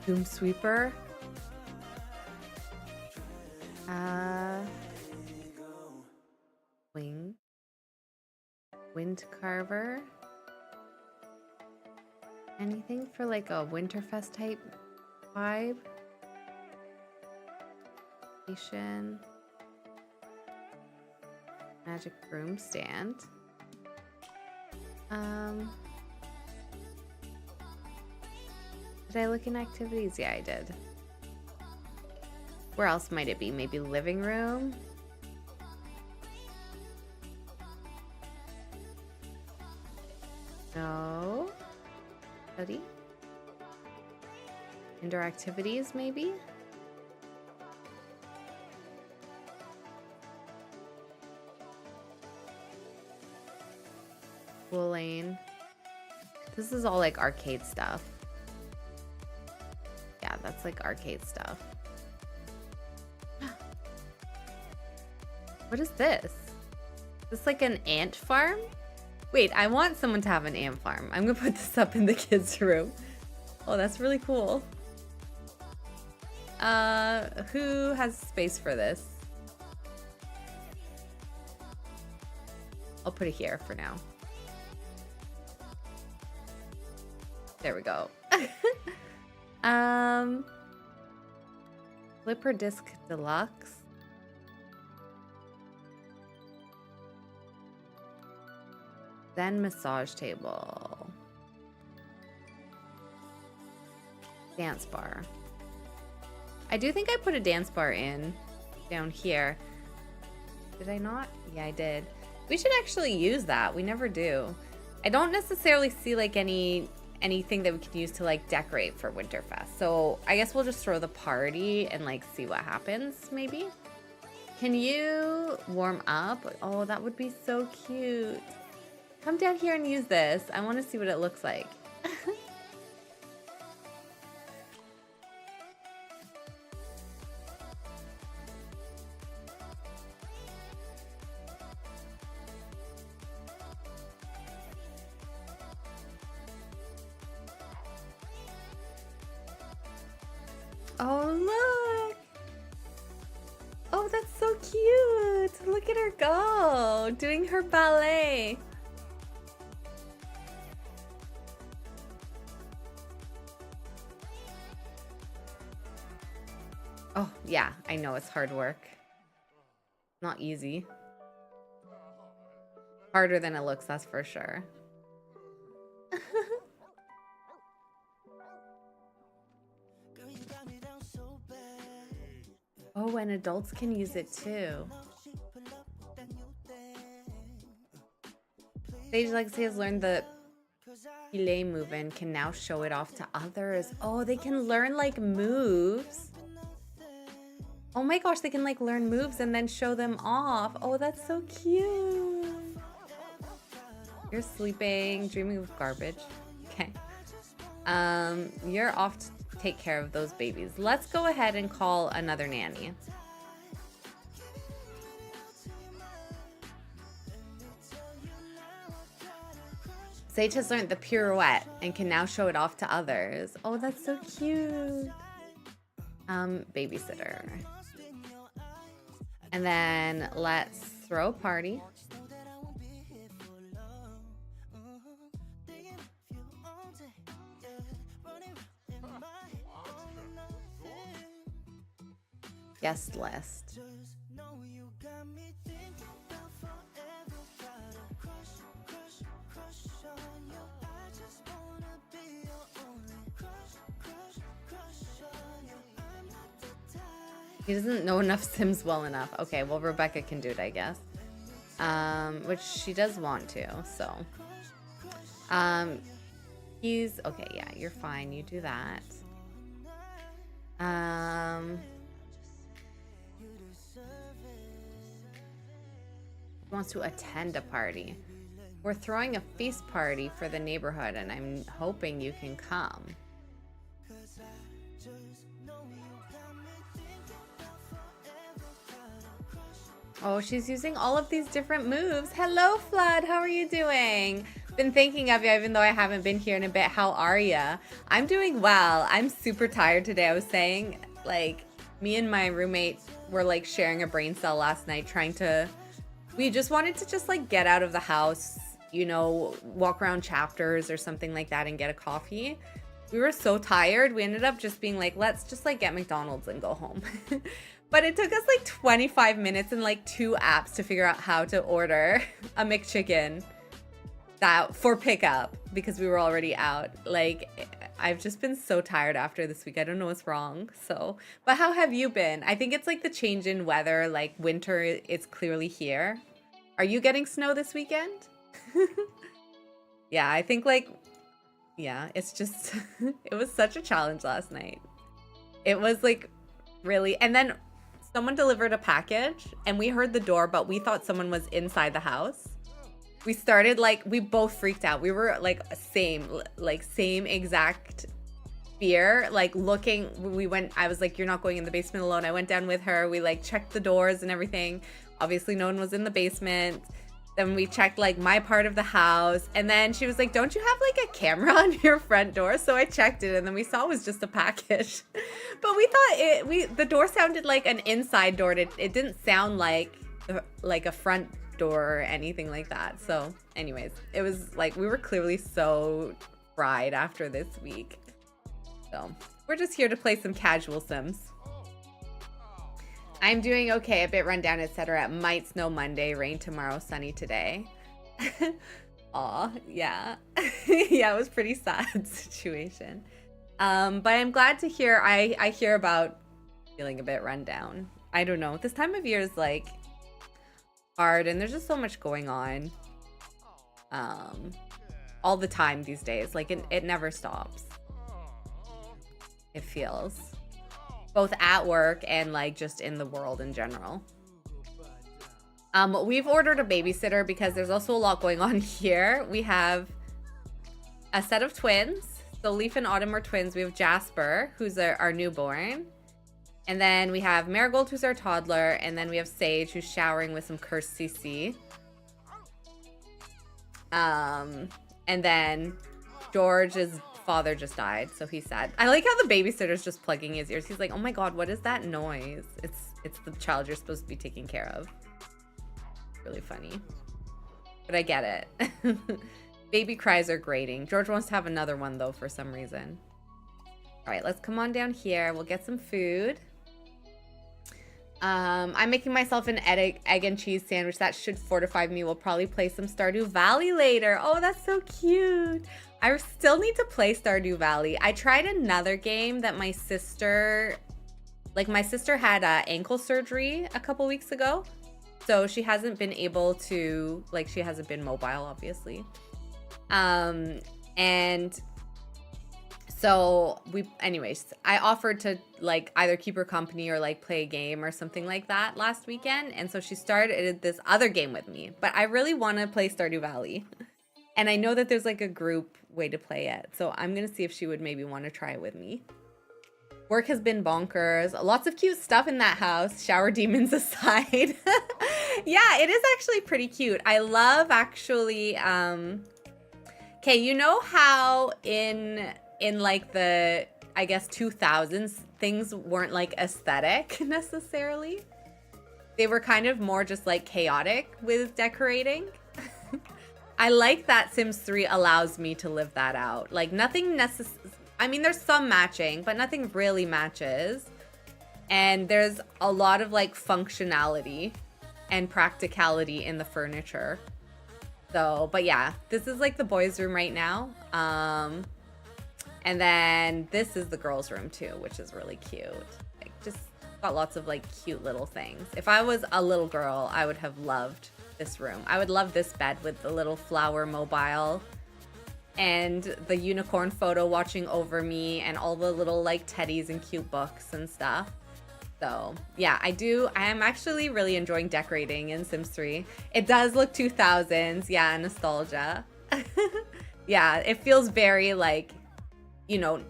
Doom sweeper. Wind carver. Anything for like a Winterfest type vibe? Station. Magic broom stand. Did I look in activities? Yeah, I did. Where else might it be? Maybe living room? No. Study? Indoor activities, maybe? Pool lane. This is all like arcade stuff. Yeah, that's like arcade stuff. What is this? Is this like an ant farm? Wait, I want someone to have an ant farm. I'm gonna put this up in the kids' room. Oh, that's really cool. Who has space for this? I'll put it here for now. There we go. Flipper disc deluxe. Then massage table. Dance bar. I do think I put a dance bar in down here. Did I not? Yeah, I did. We should actually use that. We never do. I don't necessarily see like anything that we can use to like decorate for Winterfest. So I guess we'll just throw the party and like see what happens maybe. Can you warm up? Oh, that would be so cute. Come down here and use this. I want to see what it looks like. Oh, look. Oh, that's so cute. Look at her go, doing her ballet. Oh, yeah, I know it's hard work. Not easy. Harder than it looks, that's for sure. Oh, and adults can use it too. Sage Legacy has learned the Relay move and can now show it off to others. Oh, they can learn like moves. Oh my gosh, they can like learn moves and then show them off. Oh, that's so cute. You're sleeping, dreaming of garbage. Okay. You're off to take care of those babies. Let's go ahead and call another nanny. Sage has learned the pirouette and can now show it off to others. Oh, that's so cute. Babysitter. And then let's throw a party. Guest list. He doesn't know enough Sims well enough. Okay, well, Rebecca can do it, I guess. Which she does want to, so. He's, okay, yeah, you're fine. You do that. Wants to attend a party. We're throwing a feast party for the neighborhood, and I'm hoping you can come. Oh, she's using all of these different moves. Hello, Flood. How are you doing? Been thinking of you, even though I haven't been here in a bit. How are ya? I'm doing well. I'm super tired today. I was saying, like, me and my roommate were, like, sharing a brain cell last night, trying to... We just wanted to just, like, get out of the house, you know, walk around Chapters or something like that and get a coffee. We were so tired. We ended up just being like, let's just, like, get McDonald's and go home. But it took us like 25 minutes and like 2 apps to figure out how to order a McChicken that for pickup because we were already out. Like, I've just been so tired after this week. I don't know what's wrong. So, but how have you been? I think it's like the change in weather, like winter is clearly here. Are you getting snow this weekend? Yeah, I think like, yeah, it's just, it was such a challenge last night. It was like really, and then someone delivered a package and we heard the door, but we thought someone was inside the house. We started like, we both freaked out. We were like same exact fear, like looking, I was like, you're not going in the basement alone. I went down with her. We like checked the doors and everything. Obviously no one was in the basement. Then we checked like my part of the house. And then she was like, don't you have like a camera on your front door? So I checked it and then we saw it was just a package. But we thought the door sounded like an inside door. It didn't sound like a front door or anything like that. So anyways, it was like, we were clearly so fried after this week. So we're just here to play some casual Sims. I'm doing okay, a bit run down, etc. Might snow Monday, rain tomorrow, sunny today. Aw, yeah. Yeah, it was pretty sad situation. But I'm glad to hear, I hear about feeling a bit run down. I don't know, this time of year is like hard and there's just so much going on. All the time these days, like it never stops. It feels. Both at work and like just in the world in general. We've ordered a babysitter because there's also a lot going on here. We have a set of twins. So Leaf and Autumn are twins. We have Jasper, who's our newborn. And then we have Marigold, who's our toddler. And then we have Sage, who's showering with some cursed CC. And then George's father just died, so he's sad. I like how the babysitter's just plugging his ears. He's like, oh my god, what is that noise? It's the child you're supposed to be taking care of. Really funny. But I get it. Baby cries are grating. George wants to have another one though for some reason. Alright, let's come on down here. We'll get some food. I'm making myself an egg and cheese sandwich. That should fortify me. We'll probably play some Stardew Valley later. Oh, that's so cute. I still need to play Stardew Valley. I tried another game that my sister Like my sister had ankle surgery a couple weeks ago. So she hasn't been able to, like, she hasn't been mobile, obviously. And so anyways, I offered to like either keep her company or like play a game or something like that last weekend. And so she started this other game with me, but I really want to play Stardew Valley. And I know that there's like a group way to play it. So I'm going to see if she would maybe want to try it with me. Work has been bonkers. Lots of cute stuff in that house. Shower demons aside. Yeah, it is actually pretty cute. I love actually, okay, you know how in like the, I guess 2000s, things weren't like aesthetic necessarily. They were kind of more just like chaotic with decorating. I like that Sims 3 allows me to live that out. Like nothing I mean, there's some matching, but nothing really matches. And there's a lot of like functionality and practicality in the furniture. So, but yeah, this is like the boys' room right now. And then this is the girls' room too, which is really cute. Like just got lots of like cute little things. If I was a little girl, I would have loved this room. I would love this bed with the little flower mobile and the unicorn photo watching over me and all the little like teddies and cute books and stuff. So yeah, I am actually really enjoying decorating in Sims 3. It does look 2000s, yeah, nostalgia. Yeah, it feels very like, you know,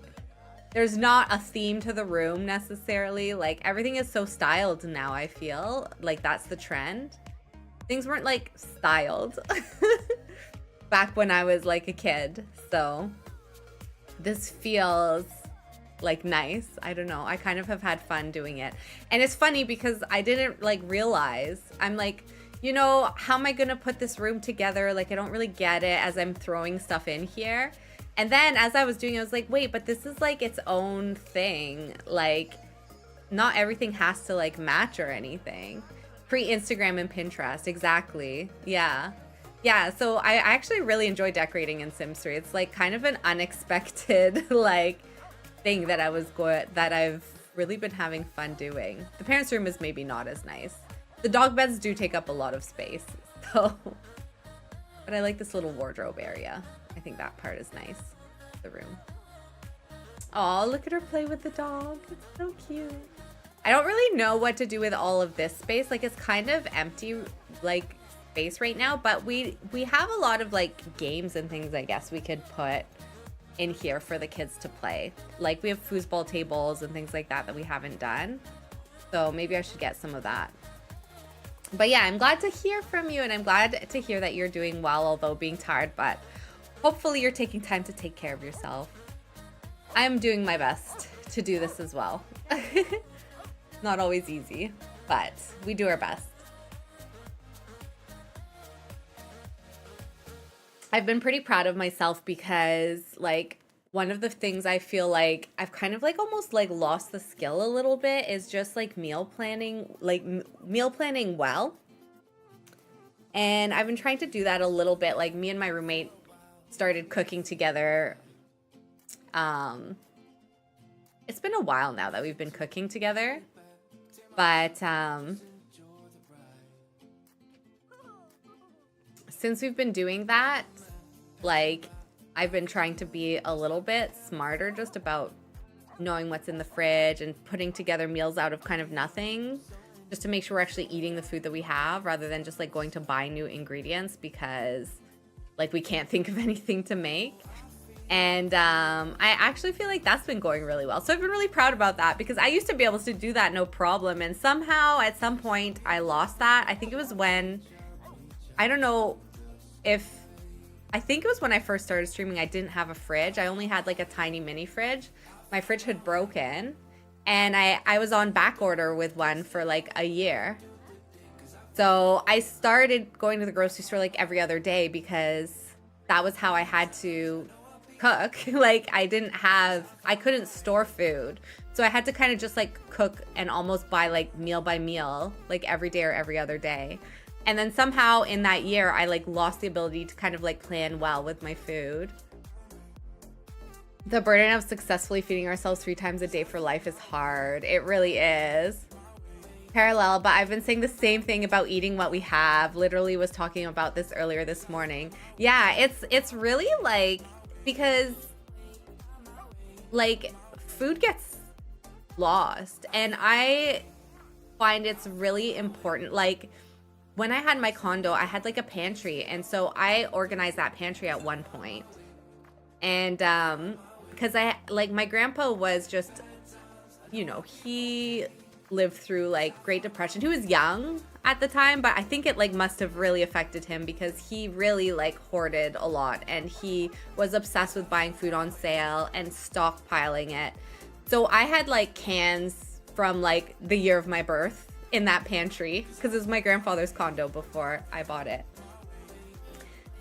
there's not a theme to the room necessarily. Like everything is so styled now, I feel like that's the trend. Things weren't like styled back when I was like a kid. So this feels like nice. I don't know. I kind of have had fun doing it. And it's funny because I didn't like realize, I'm like, you know, how am I gonna put this room together? Like I don't really get it as I'm throwing stuff in here. And then as I was doing it, I was like, wait, but this is like its own thing. Like not everything has to like match or anything. Pre-Instagram and Pinterest, exactly. Yeah. Yeah, so I actually really enjoy decorating in Sims 3. It's like kind of an unexpected like thing that I've really been having fun doing. The parents' room is maybe not as nice. The dog beds do take up a lot of space, so. But I like this little wardrobe area. I think that part is nice, the room. Oh, look at her play with the dog. It's so cute. I don't really know what to do with all of this space. Like it's kind of empty, like space right now, but we have a lot of like games and things I guess we could put in here for the kids to play. Like we have foosball tables and things like that we haven't done. So maybe I should get some of that. But yeah, I'm glad to hear from you and I'm glad to hear that you're doing well, although being tired, but hopefully you're taking time to take care of yourself. I'm doing my best to do this as well. Not always easy, but we do our best. I've been pretty proud of myself because like one of the things I feel like I've kind of like almost like lost the skill a little bit is just like meal planning well. And I've been trying to do that a little bit. Like me and my roommate started cooking together. It's been a while now that we've been cooking together, but since we've been doing that, like I've been trying to be a little bit smarter just about knowing what's in the fridge and putting together meals out of kind of nothing, just to make sure we're actually eating the food that we have rather than just like going to buy new ingredients because like we can't think of anything to make. And I actually feel like that's been going really well. So I've been really proud about that because I used to be able to do that no problem. And somehow at some point I lost that. I think it was when, I don't know if, I think it was when I first started streaming, I didn't have a fridge. I only had like a tiny mini fridge. My fridge had broken and I was on back order with one for like a year. So I started going to the grocery store like every other day because that was how I had to cook. Like I couldn't store food. So I had to kind of just like cook and almost buy like meal by meal, like every day or every other day. And then somehow in that year, I like lost the ability to kind of like plan well with my food. The burden of successfully feeding ourselves 3 times a day for life is hard. It really is. Parallel, but I've been saying the same thing about eating what we have. Literally was talking about this earlier this morning. Yeah, it's really like, because like food gets lost, and I find it's really important. Like when I had my condo, I had like a pantry, and so I organized that pantry at one point. And because I like, my grandpa was just, you know, he lived through like Great Depression. He was young at the time, but I think it like must have really affected him because he really like hoarded a lot, and he was obsessed with buying food on sale and stockpiling it. So I had like cans from like the year of my birth in that pantry because it was my grandfather's condo before I bought it.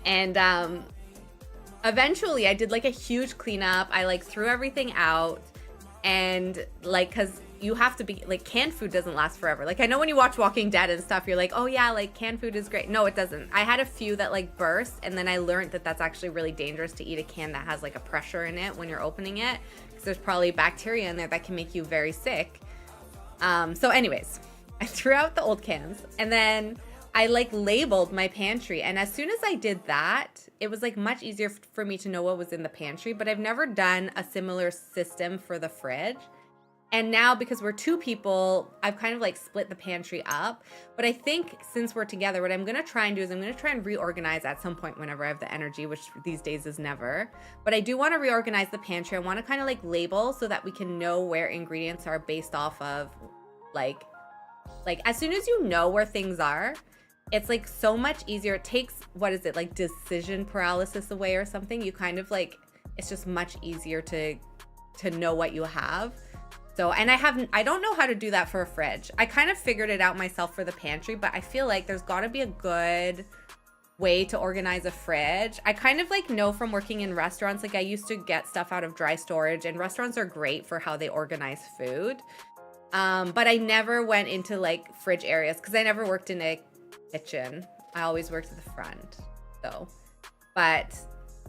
And eventually I did like a huge cleanup. I like threw everything out, and like, cause you have to be like, canned food doesn't last forever. Like I know when you watch Walking Dead and stuff, you're like, oh yeah, like canned food is great. No, it doesn't. I had a few that like burst, and then I learned that that's actually really dangerous to eat a can that has like a pressure in it when you're opening it, because there's probably bacteria in there that can make you very sick. So anyways, I threw out the old cans, and then I like labeled my pantry, and as soon as I did that, it was like much easier for me to know what was in the pantry. But I've never done a similar system for the fridge. And now, because we're 2 people, I've kind of like split the pantry up. But I think since we're together, what I'm going to try and do is I'm going to try and reorganize at some point whenever I have the energy, which these days is never. But I do want to reorganize the pantry. I want to kind of like label so that we can know where ingredients are based off of, like as soon as you know where things are, it's like so much easier. It takes, what is it, like decision paralysis away or something. You kind of like, it's just much easier to know what you have. So, and I don't know how to do that for a fridge. I kind of figured it out myself for the pantry, but I feel like there's got to be a good way to organize a fridge. I kind of like know from working in restaurants, like I used to get stuff out of dry storage, and restaurants are great for how they organize food. But I never went into like fridge areas because I never worked in a kitchen. I always worked at the front. So, but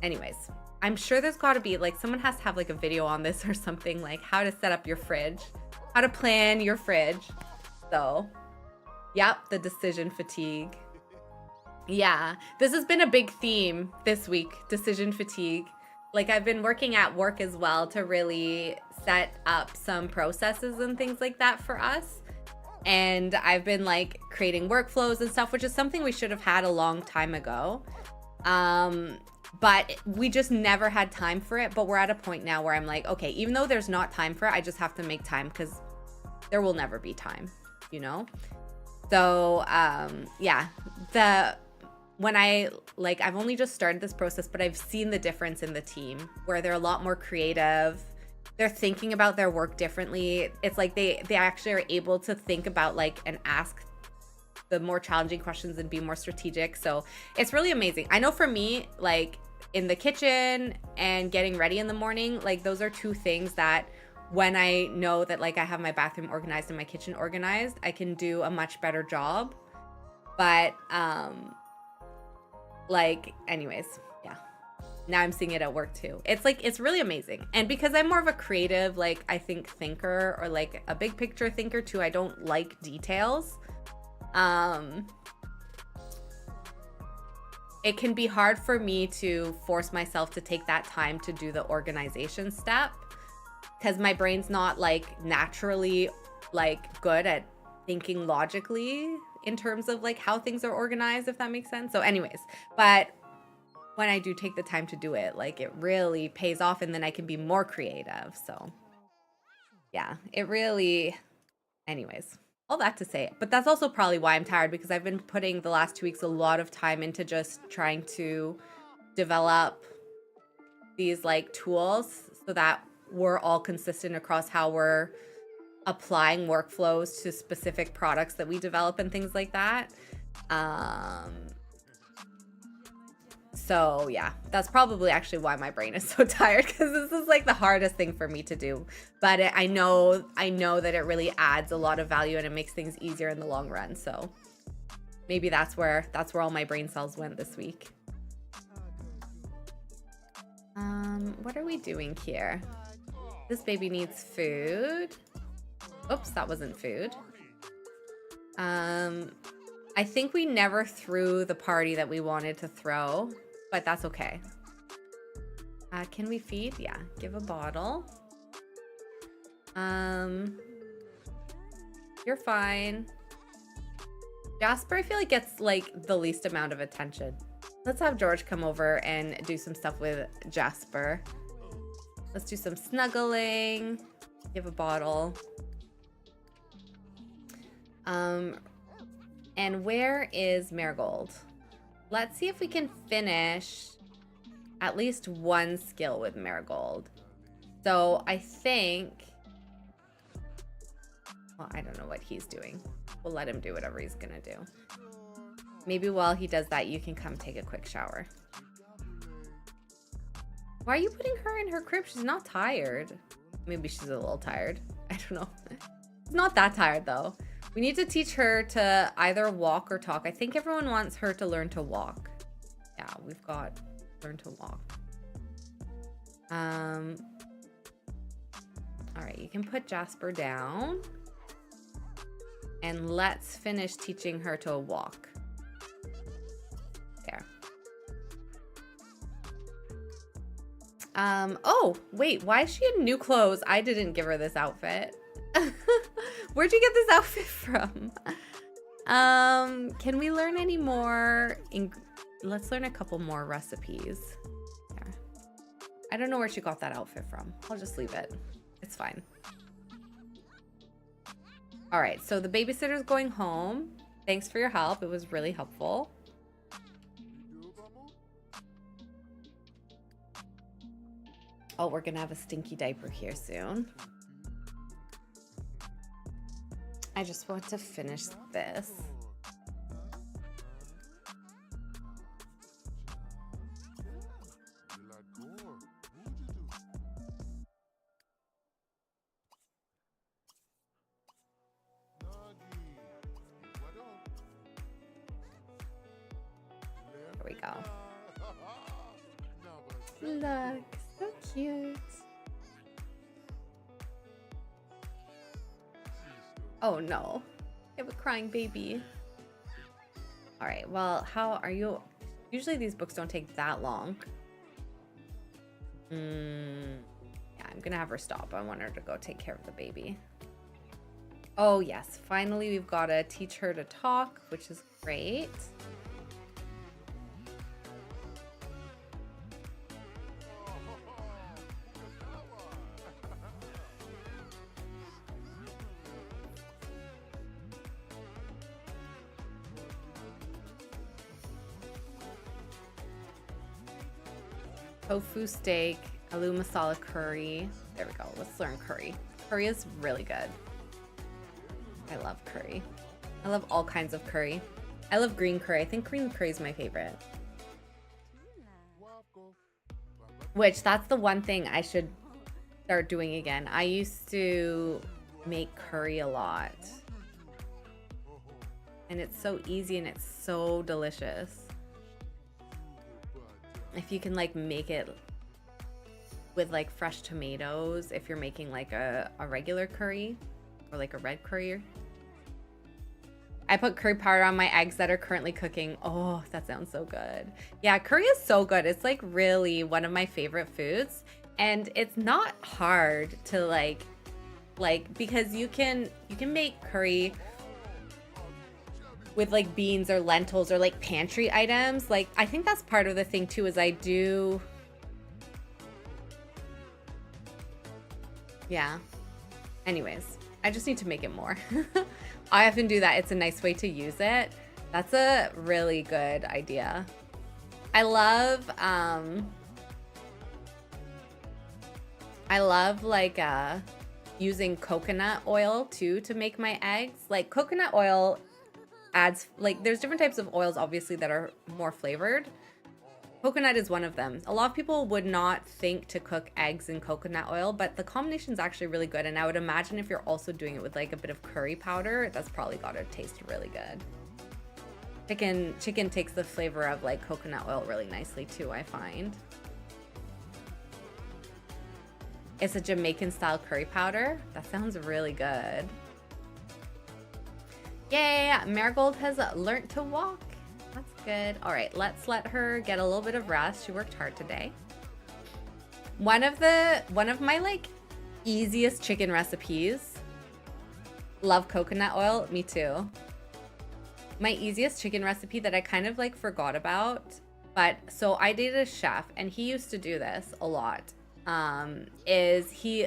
anyways, I'm sure there's got to be like, someone has to have like a video on this or something, like how to set up your fridge, how to plan your fridge. So yep, the decision fatigue. Yeah, this has been a big theme this week, decision fatigue. Like I've been working at work as well to really set up some processes and things like that for us. And I've been like creating workflows and stuff, which is something we should have had a long time ago. But we just never had time for it. But we're at a point now where I'm like, okay, even though there's not time for it, I just have to make time because there will never be time, you know? So, yeah, when I've only just started this process, but I've seen the difference in the team where they're a lot more creative. They're thinking about their work differently. It's like they actually are able to think about like and ask the more challenging questions and be more strategic. So it's really amazing. I know for me, like in the kitchen and getting ready in the morning, like those are 2 things that when I know that like I have my bathroom organized and my kitchen organized, I can do a much better job. But like anyways, yeah. Now I'm seeing it at work too. It's like, it's really amazing. And because I'm more of a creative, like I think thinker, or like a big picture thinker too, I don't like details. It can be hard for me to force myself to take that time to do the organization step because my brain's not like naturally like good at thinking logically in terms of like how things are organized, if that makes sense. So anyways, but when I do take the time to do it, like it really pays off, and then I can be more creative. So yeah, it really, anyways, all that to say, but that's also probably why I'm tired, because I've been putting the last 2 weeks a lot of time into just trying to develop these like tools so that we're all consistent across how we're applying workflows to specific products that we develop and things like that. So yeah, that's probably actually why my brain is so tired, because this is like the hardest thing for me to do. But I know that it really adds a lot of value and it makes things easier in the long run. So maybe that's where all my brain cells went this week. What are we doing here? This baby needs food. Oops, that wasn't food. I think we never threw the party that we wanted to throw, but that's okay. Can we feed? Yeah, give a bottle. You're fine. Jasper, I feel like gets like the least amount of attention. Let's have George come over and do some stuff with Jasper. Let's do some snuggling. Give a bottle. And where is Marigold? Let's see if we can finish at least one skill with Marigold. So I think, well, I don't know what he's doing. We'll let him do whatever he's gonna do. Maybe while he does that, you can come take a quick shower. Why are you putting her in her crib? She's not tired. Maybe she's a little tired. I don't know. She's not that tired though. We need to teach her to either walk or talk. I think everyone wants her to learn to walk. Yeah, we've got learn to walk. All right, you can put Jasper down. And let's finish teaching her to walk. There. Oh, wait, why is she in new clothes? I didn't give her this outfit. Where'd you get this outfit from? Can we learn any more? Let's learn a couple more recipes. Yeah. I don't know where she got that outfit from. I'll just leave it. It's fine. All right, so the babysitter's going home. Thanks for your help. It was really helpful. Oh, we're gonna have a stinky diaper here soon. I just want to finish this. There we go. Look, so cute. Oh no, you have a crying baby. All right, well, how are you? Usually these books don't take that long. Yeah, I'm gonna have her stop. I want her to go take care of the baby. Oh yes, finally we've got to teach her to talk, which is great. Tofu steak, aloo masala curry. There we go. Let's learn curry. Curry is really good. I love curry. I love all kinds of curry. I love green curry. I think green curry is my favorite. Which, that's the one thing I should start doing again. I used to make curry a lot. And it's so easy and it's so delicious. If you can like make it with like fresh tomatoes, if you're making like a regular curry or like a red curry. I put curry powder on my eggs that are currently cooking. Oh, that sounds so good. Yeah, curry is so good. It's like really one of my favorite foods. And it's not hard to like because you can make curry with like beans or lentils or like pantry items. Like, I think that's part of the thing too, is I do. Yeah. Anyways, I just need to make it more. I often do that. It's a nice way to use it. That's a really good idea. I love like using coconut oil too to make my eggs. Like coconut oil adds, like, there's different types of oils obviously that are more flavored. Coconut is one of them. A lot of people would not think to cook eggs in coconut oil, but the combination is actually really good. And I would imagine if you're also doing it with like a bit of curry powder, that's probably got to taste really good. Chicken takes the flavor of like coconut oil really nicely too, I find. It's a Jamaican style curry powder. That sounds really good. Yay, Marigold has learnt to walk. That's good. All right, let's let her get a little bit of rest. She worked hard today. One of my like easiest chicken recipes. Love coconut oil. Me too. My easiest chicken recipe that I kind of like forgot about, but so I dated a chef and he used to do this a lot. Is he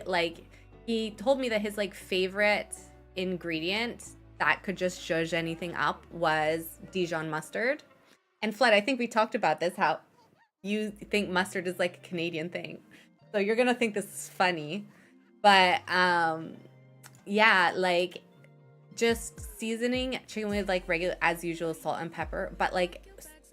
told me that his like favorite ingredient that could just zhuzh anything up was Dijon mustard. And Flood, I think we talked about this, how you think mustard is like a Canadian thing. So you're gonna think this is funny. But yeah, like just seasoning chicken with like regular, as usual, salt and pepper, but like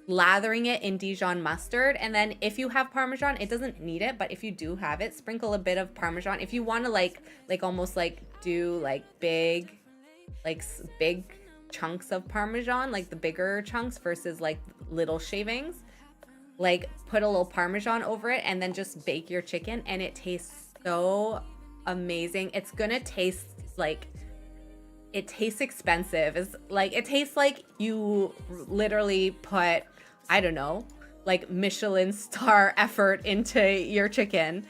lathering it in Dijon mustard. And then if you have Parmesan, it doesn't need it, but if you do have it, sprinkle a bit of Parmesan. If you want to like almost like do like big chunks of Parmesan, like the bigger chunks versus like little shavings, like put a little Parmesan over it and then just bake your chicken, and it tastes so amazing. It's gonna taste like, it tastes expensive. It's like, it tastes like you literally put, I don't know, like Michelin star effort into your chicken.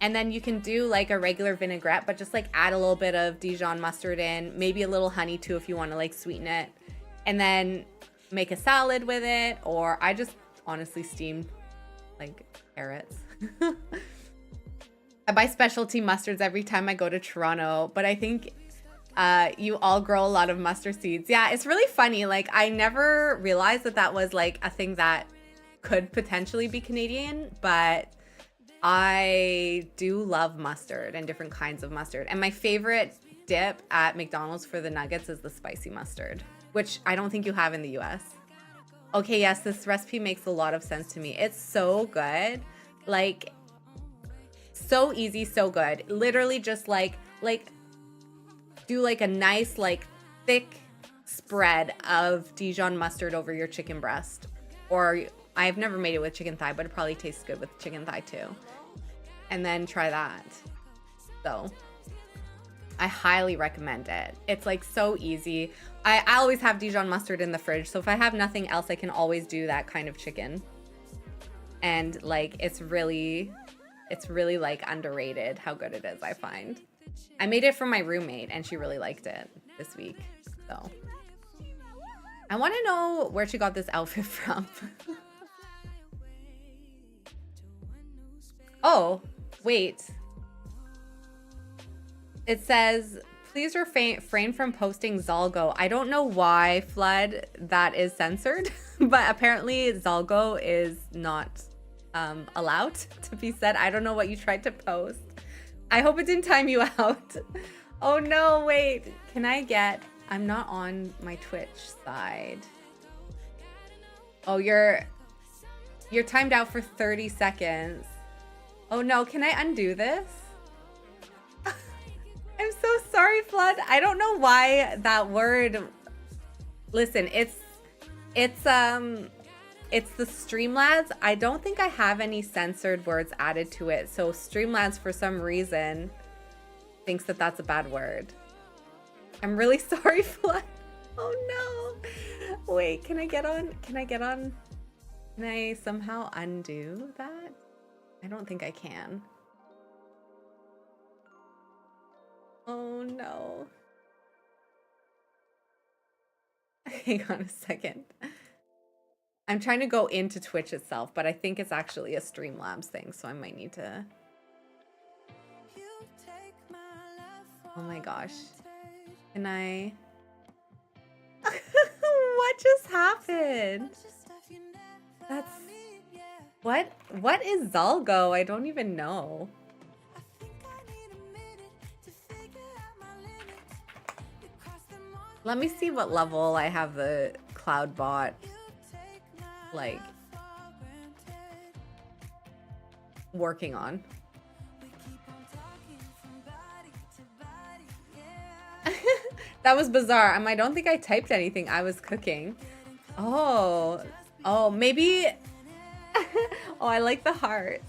And then you can do like a regular vinaigrette, but just like add a little bit of Dijon mustard in, maybe a little honey too if you want to like sweeten it, and then make a salad with it. Or I just honestly steam like carrots. I buy specialty mustards every time I go to Toronto, but I think you all grow a lot of mustard seeds. Yeah, it's really funny. Like I never realized that that was like a thing that could potentially be Canadian, but I do love mustard and different kinds of mustard. And my favorite dip at McDonald's for the nuggets is the spicy mustard, which I don't think you have in the US. Okay, yes, this recipe makes a lot of sense to me. It's so good. Like, so easy, so good. Literally just like do like a nice like thick spread of Dijon mustard over your chicken breast. Or I've never made it with chicken thigh, but it probably tastes good with chicken thigh too. And then try that. So I highly recommend it. It's like so easy. I always have Dijon mustard in the fridge, so if I have nothing else, I can always do that kind of chicken. And like it's really like underrated how good it is, I find. I made it for my roommate and she really liked it this week. So I want to know where she got this outfit from. Oh, wait. It says, please refrain from posting Zalgo. I don't know why, Flood, that is censored, but apparently Zalgo is not allowed to be said. I don't know what you tried to post. I hope it didn't time you out. Oh no, wait. Can I get... I'm not on my Twitch side. Oh, you're timed out for 30 seconds. Oh no, can I undo this? I'm so sorry, Flood. I don't know why that word... Listen, it's the Streamlabs. I don't think I have any censored words added to it. So Streamlabs, for some reason, thinks that that's a bad word. I'm really sorry, Flood. Oh no. Wait, can I get on? Can I somehow undo that? I don't think I can. Oh no. Hang on a second. I'm trying to go into Twitch itself, but I think it's actually a Streamlabs thing, so I might need to... Oh my gosh. Can I... What just happened? That's... What is Zalgo? I don't even know. Let me see what level I have the cloud bot like working on. That was bizarre. I don't think I typed anything. I was cooking. Oh, maybe. Oh, I like the heart.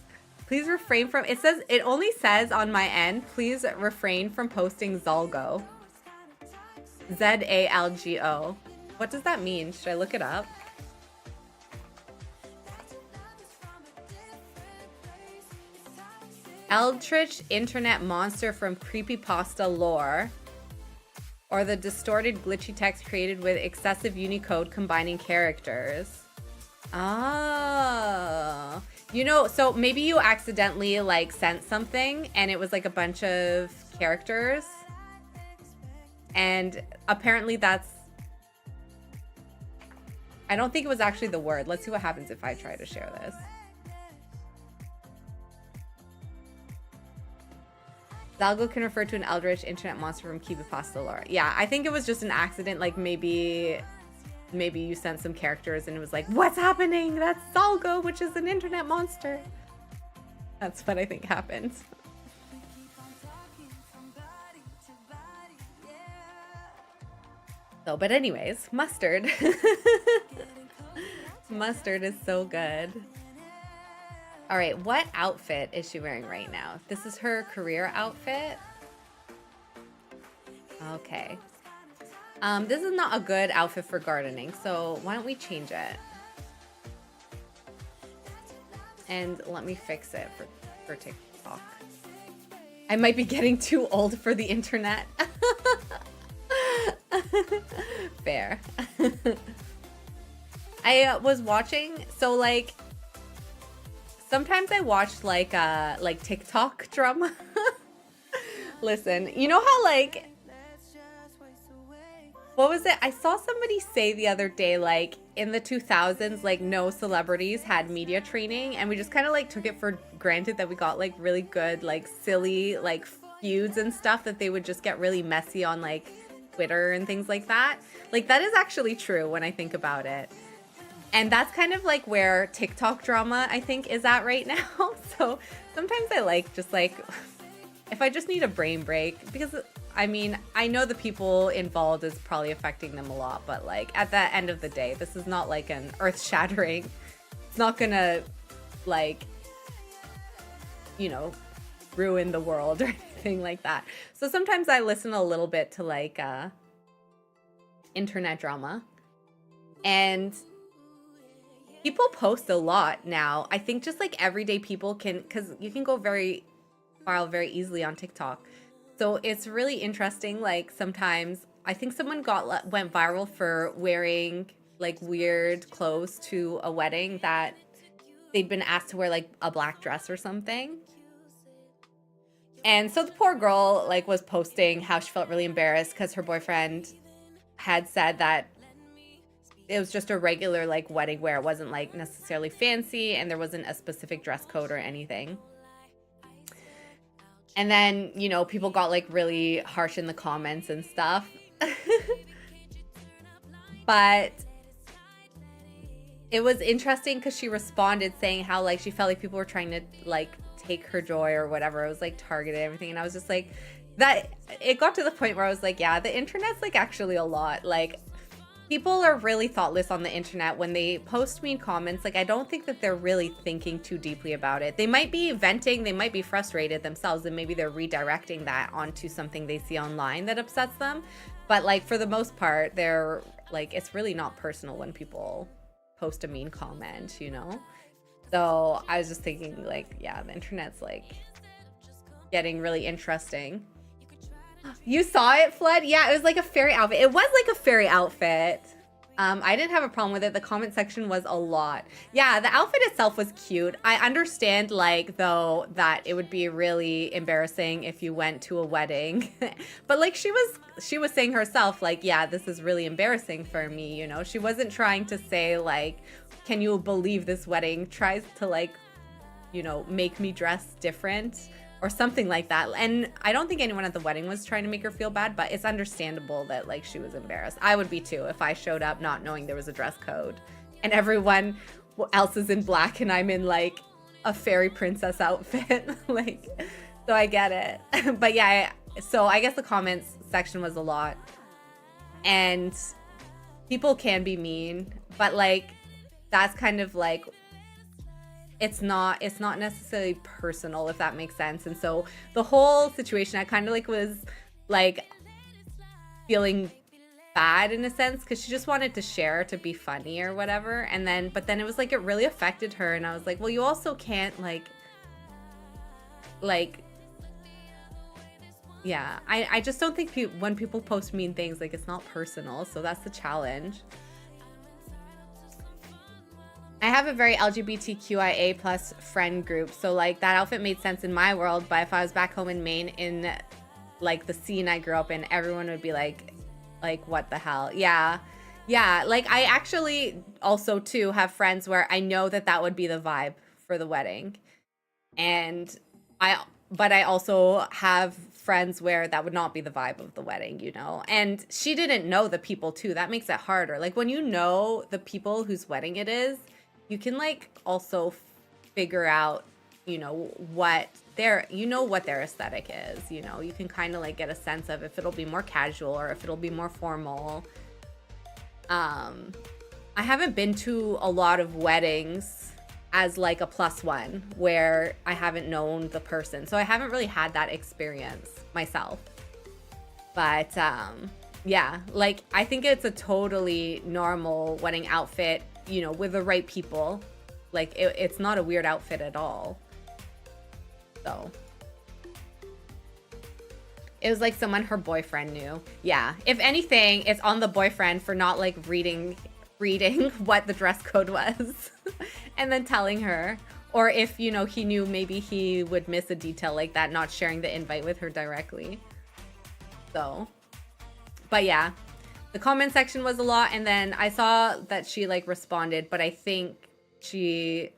Please refrain from, it only says on my end, please refrain from posting Zalgo. Z-A-L-G-O. What does that mean? Should I look it up? Eldritch internet monster from creepypasta lore, or the distorted glitchy text created with excessive Unicode combining characters. Oh, you know, so maybe you accidentally like sent something and it was like a bunch of characters, and apparently that's, I don't think it was actually the word. Let's see what happens if I try to share this. Zalgo can refer to an eldritch internet monster from creepypasta lore. Yeah, I think it was just an accident. Like maybe you sent some characters and it was like, what's happening? That's Zalgo, which is an internet monster. That's what I think happened. So, but anyways, mustard. Mustard is so good. All right, what outfit is she wearing right now? This is her career outfit. Okay. This is not a good outfit for gardening, so why don't we change it? And let me fix it for TikTok. I might be getting too old for the internet. Fair. I was watching, so like, sometimes I watch like TikTok drama. Listen, you know how like, what was it? I saw somebody say the other day, like in the 2000s, like no celebrities had media training, and we just kind of like took it for granted that we got like really good, like silly, like feuds and stuff, that they would just get really messy on like Twitter and things like that. Like that is actually true when I think about it. And that's kind of like where TikTok drama, I think, is at right now. So sometimes I like just like, if I just need a brain break, because I mean, I know the people involved is probably affecting them a lot, but like at the end of the day, this is not like an earth shattering. It's not gonna like, you know, ruin the world or anything like that. So sometimes I listen a little bit to like internet drama, and people post a lot now. I think just like everyday people can, because you can go very viral very easily on TikTok. So it's really interesting. Like sometimes I think someone went viral for wearing like weird clothes to a wedding that they'd been asked to wear like a black dress or something. And so the poor girl like was posting how she felt really embarrassed because her boyfriend had said that it was just a regular like wedding wear. It wasn't like necessarily fancy, and there wasn't a specific dress code or anything. And then, you know, people got like really harsh in the comments and stuff. But it was interesting because she responded saying how like she felt like people were trying to like take her joy or whatever. It was like targeted and everything. And I was just like, that it got to the point where I was like, yeah, the internet's like actually a lot. Like people are really thoughtless on the internet when they post mean comments. Like I don't think that they're really thinking too deeply about it. They might be venting, they might be frustrated themselves, and maybe they're redirecting that onto something they see online that upsets them. But like for the most part, they're like, it's really not personal when people post a mean comment, you know? So I was just thinking like, yeah, the internet's like getting really interesting. You saw it, Flood? Yeah, it was like a fairy outfit. It was like a fairy outfit. I didn't have a problem with it. The comment section was a lot. Yeah, the outfit itself was cute. I understand, like, though, that it would be really embarrassing if you went to a wedding. But like she was saying herself, like, yeah, this is really embarrassing for me, you know? She wasn't trying to say, like, can you believe this wedding tries to, like, you know, make me dress different or something like that. And I don't think anyone at the wedding was trying to make her feel bad, but it's understandable that like she was embarrassed. I would be too if I showed up not knowing there was a dress code and everyone else is in black and I'm in like a fairy princess outfit. Like, so I get it. But yeah, so I guess the comments section was a lot, and people can be mean, but like that's kind of like it's not necessarily personal, if that makes sense. And so the whole situation, I kind of like was like feeling bad in a sense, because she just wanted to share to be funny or whatever. And then but then it was like it really affected her, and I was like, well, you also can't like yeah, I just don't think when people post mean things, like, it's not personal. So that's the challenge. I have a very LGBTQIA plus friend group, so like that outfit made sense in my world. But if I was back home in Maine, in like the scene I grew up in, everyone would be like what the hell? Yeah, like I actually also too have friends where I know that would be the vibe for the wedding, and but I also have friends where that would not be the vibe of the wedding, you know? And she didn't know the people too. That makes it harder. Like when you know the people whose wedding it is, you can like also figure out, you know, what their aesthetic is, you know? You can kind of like get a sense of if it'll be more casual or if it'll be more formal. I haven't been to a lot of weddings as like a +1 where I haven't known the person. So I haven't really had that experience myself. But yeah, like I think it's a totally normal wedding outfit, you know, with the right people. Like it's not a weird outfit at all. So it was like someone her boyfriend knew. Yeah, if anything, it's on the boyfriend for not like reading what the dress code was and then telling her. Or if, you know, he knew, maybe he would miss a detail like that, not sharing the invite with her directly. So, but yeah, the comment section was a lot. And then I saw that she like responded, but I think it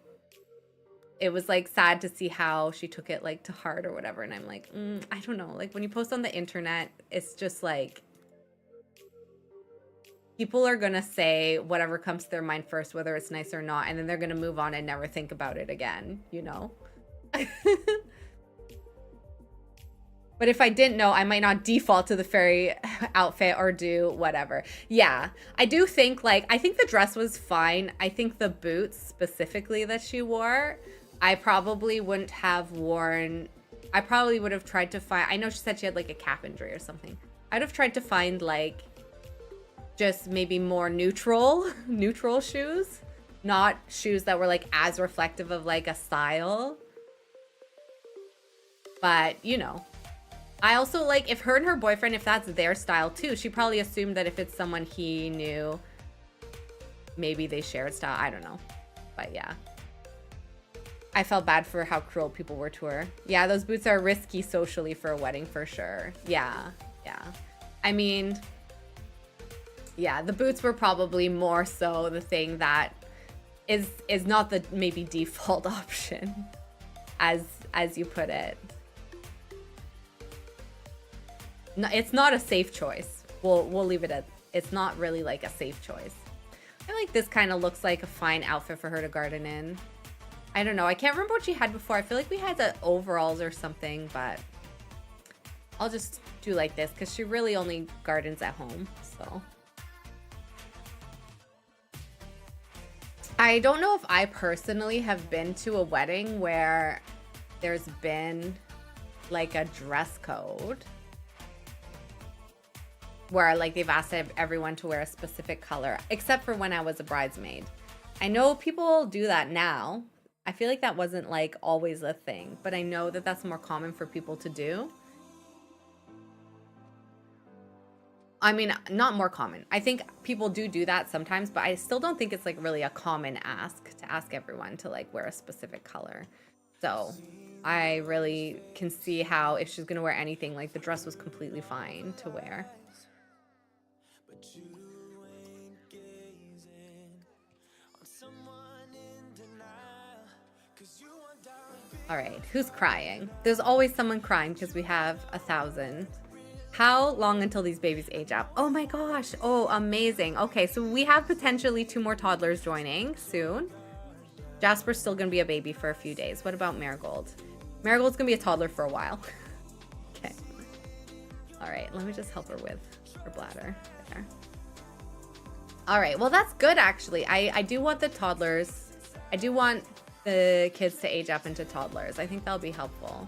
was like sad to see how she took it like to heart or whatever. And I'm like, I don't know. Like when you post on the internet, it's just like, people are going to say whatever comes to their mind first, whether it's nice or not, and then they're going to move on and never think about it again, you know? But if I didn't know, I might not default to the fairy outfit or do whatever. Yeah, I do think, like, I think the dress was fine. I think the boots specifically that she wore, I probably wouldn't have worn. I probably would have tried to find, I know she said she had like a cap injury or something. I'd have tried to find like just maybe more neutral shoes, not shoes that were like as reflective of like a style. But you know, I also like, if her and her boyfriend, if that's their style too, she probably assumed that if it's someone he knew, maybe they shared style. I don't know. But yeah, I felt bad for how cruel people were to her. Yeah, those boots are risky socially for a wedding for sure. Yeah. I mean, yeah, the boots were probably more so the thing that is not the maybe default option, as you put it. No, it's not a safe choice. We'll leave it at, it's not really like a safe choice. I feel like this kind of looks like a fine outfit for her to garden in. I don't know. I can't remember what she had before. I feel like we had the overalls or something, but I'll just do like this because she really only gardens at home, so. I don't know if I personally have been to a wedding where there's been like a dress code where like they've asked everyone to wear a specific color, except for when I was a bridesmaid. I know people do that now. I feel like that wasn't like always a thing, but I know that that's more common for people to do. I mean, not more common. I think people do that sometimes, but I still don't think it's like really a common ask to ask everyone to like wear a specific color. So I really can see how if she's gonna wear anything, like the dress was completely fine to wear. All right, who's crying? There's always someone crying because we have 1,000. How long until these babies age up? Oh my gosh. Oh, amazing. Okay, so we have potentially 2 more toddlers joining soon. Jasper's still going to be a baby for a few days. What about Marigold? Marigold's going to be a toddler for a while. Okay. All right, let me just help her with her bladder there. All right, well, that's good, actually. I do want the toddlers. I do want the kids to age up into toddlers. I think that'll be helpful.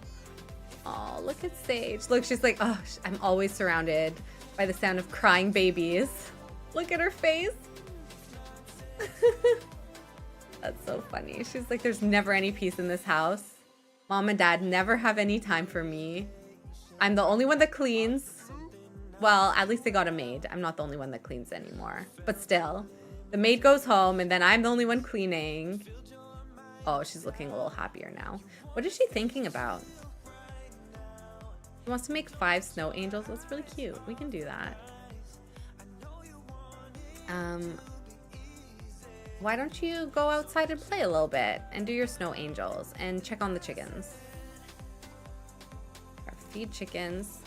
Oh, look at Sage. Look, she's like, oh, I'm always surrounded by the sound of crying babies. Look at her face. That's so funny. She's like, there's never any peace in this house. Mom and Dad never have any time for me. I'm the only one that cleans. Well, at least they got a maid. I'm not the only one that cleans anymore. But still, the maid goes home and then I'm the only one cleaning. Oh, she's looking a little happier now. What is she thinking about? She wants to make 5 snow angels. That's really cute. We can do that. Why don't you go outside and play a little bit and do your snow angels and check on the chickens? Or feed chickens.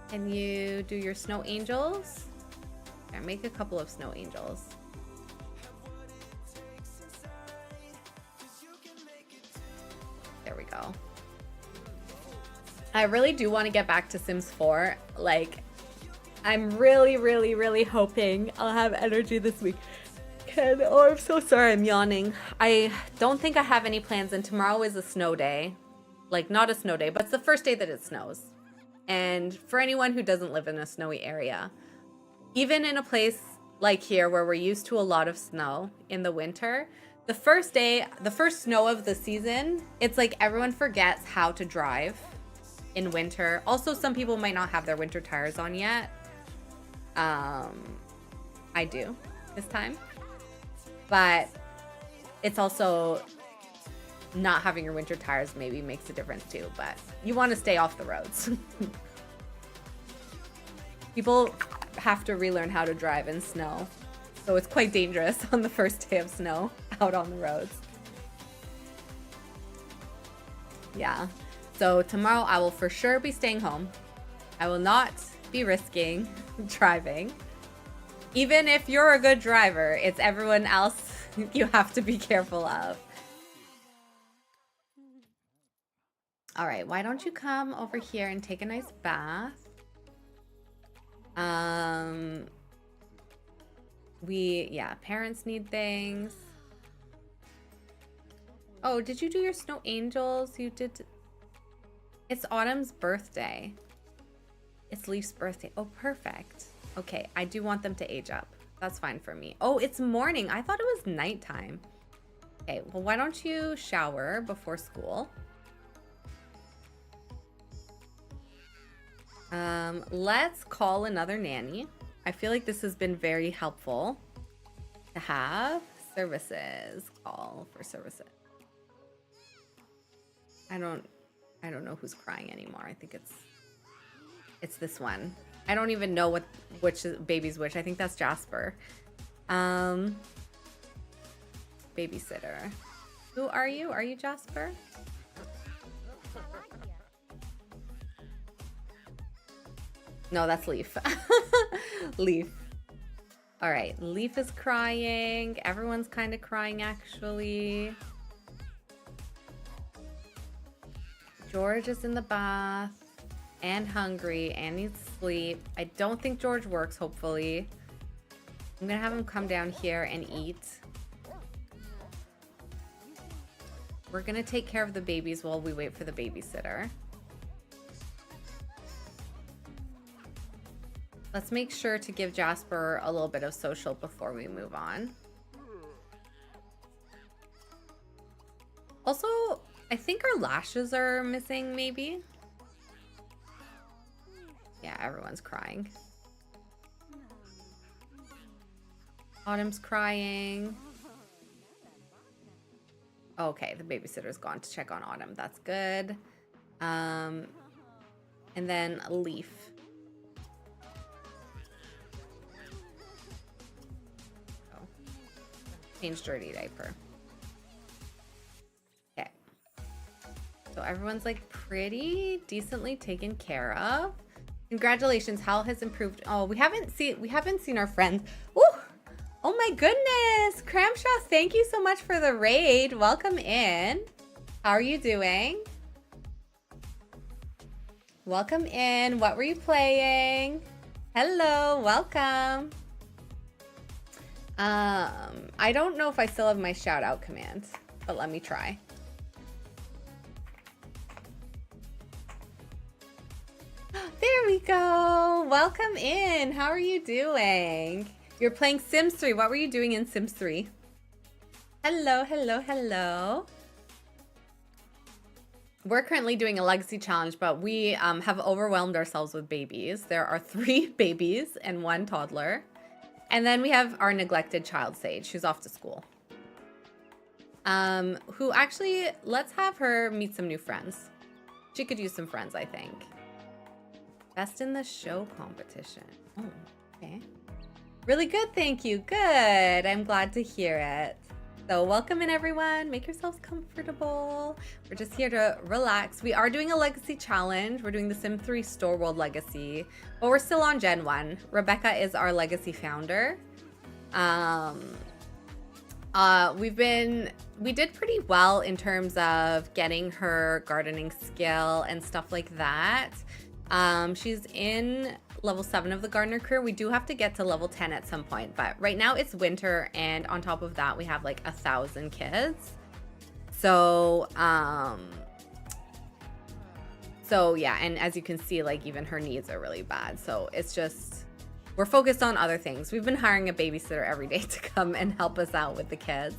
Can you do your snow angels? Here, make a couple of snow angels. There we go. I really do want to get back to Sims 4. Like, I'm really hoping I'll have energy this week. Oh, I'm so sorry, I'm yawning. I don't think I have any plans, and tomorrow is a snow day. Like, not a snow day, but it's the first day that it snows. And for anyone who doesn't live in a snowy area, even in a place like here where we're used to a lot of snow in the winter, the first day, the first snow of the season, it's like everyone forgets how to drive in winter. Also, some people might not have their winter tires on yet. I do this time, but it's also not having your winter tires maybe makes a difference too, but you want to stay off the roads. People have to relearn how to drive in snow, so it's quite dangerous on the first day of snow out on the roads. Yeah, so tomorrow I will for sure be staying home. I will not be risking driving. Even if you're a good driver, it's everyone else you have to be careful of. All right, why don't you come over here and take a nice bath? Parents need things. Oh, did you do your snow angels? You did. It's Autumn's birthday. It's Leaf's birthday. Oh, perfect. Okay, I do want them to age up. That's fine for me. Oh, it's morning. I thought it was nighttime. Okay, well, why don't you shower before school? Let's call another nanny. I feel like this has been very helpful to have services. Call for services. I don't know who's crying anymore. I think it's this one. I don't even know which baby's which. I think that's Jasper. Babysitter. Who are you? Are you Jasper? No, that's Leaf. Leaf. All right, Leaf is crying. Everyone's kind of crying, actually. George is in the bath and hungry and needs sleep. I don't think George works, hopefully. I'm gonna have him come down here and eat. We're gonna take care of the babies while we wait for the babysitter. Let's make sure to give Jasper a little bit of social before we move on. Also, I think our lashes are missing, maybe. Yeah, everyone's crying. Autumn's crying. Okay, the babysitter's gone to check on Autumn. That's good. And then Leaf. Oh. Change dirty diaper. Okay. So everyone's like pretty decently taken care of. Congratulations, Hal has improved. Oh, we haven't seen our friends. Woo! Oh my goodness, Cramshaw, thank you so much for the raid. Welcome in. How are you doing? Welcome in. What were you playing? Hello, welcome. I don't know if I still have my shout out command, but let me try. There we go. Welcome in. How are you doing? You're playing Sims 3. What were you doing in Sims 3? Hello, hello, hello. We're currently doing a legacy challenge, but we have overwhelmed ourselves with babies. There are 3 babies and 1 toddler. And then we have our neglected child, Sage, who's off to school. Who actually, let's have her meet some new friends. She could use some friends, I think. Best in the show competition. Oh, okay. Really good, thank you. Good. I'm glad to hear it. So welcome in, everyone. Make yourselves comfortable. We're just here to relax. We are doing a legacy challenge. We're doing the Sim 3 Store World Legacy, but we're still on Gen 1. Rebecca is our legacy founder. We did pretty well in terms of getting her gardening skill and stuff like that. She's in level 7 of the gardener career. We do have to get to level 10 at some point, but right now it's winter, and on top of that we have like 1,000 kids. So yeah, and as you can see, like even her needs are really bad. So it's just, we're focused on other things. We've been hiring a babysitter every day to come and help us out with the kids.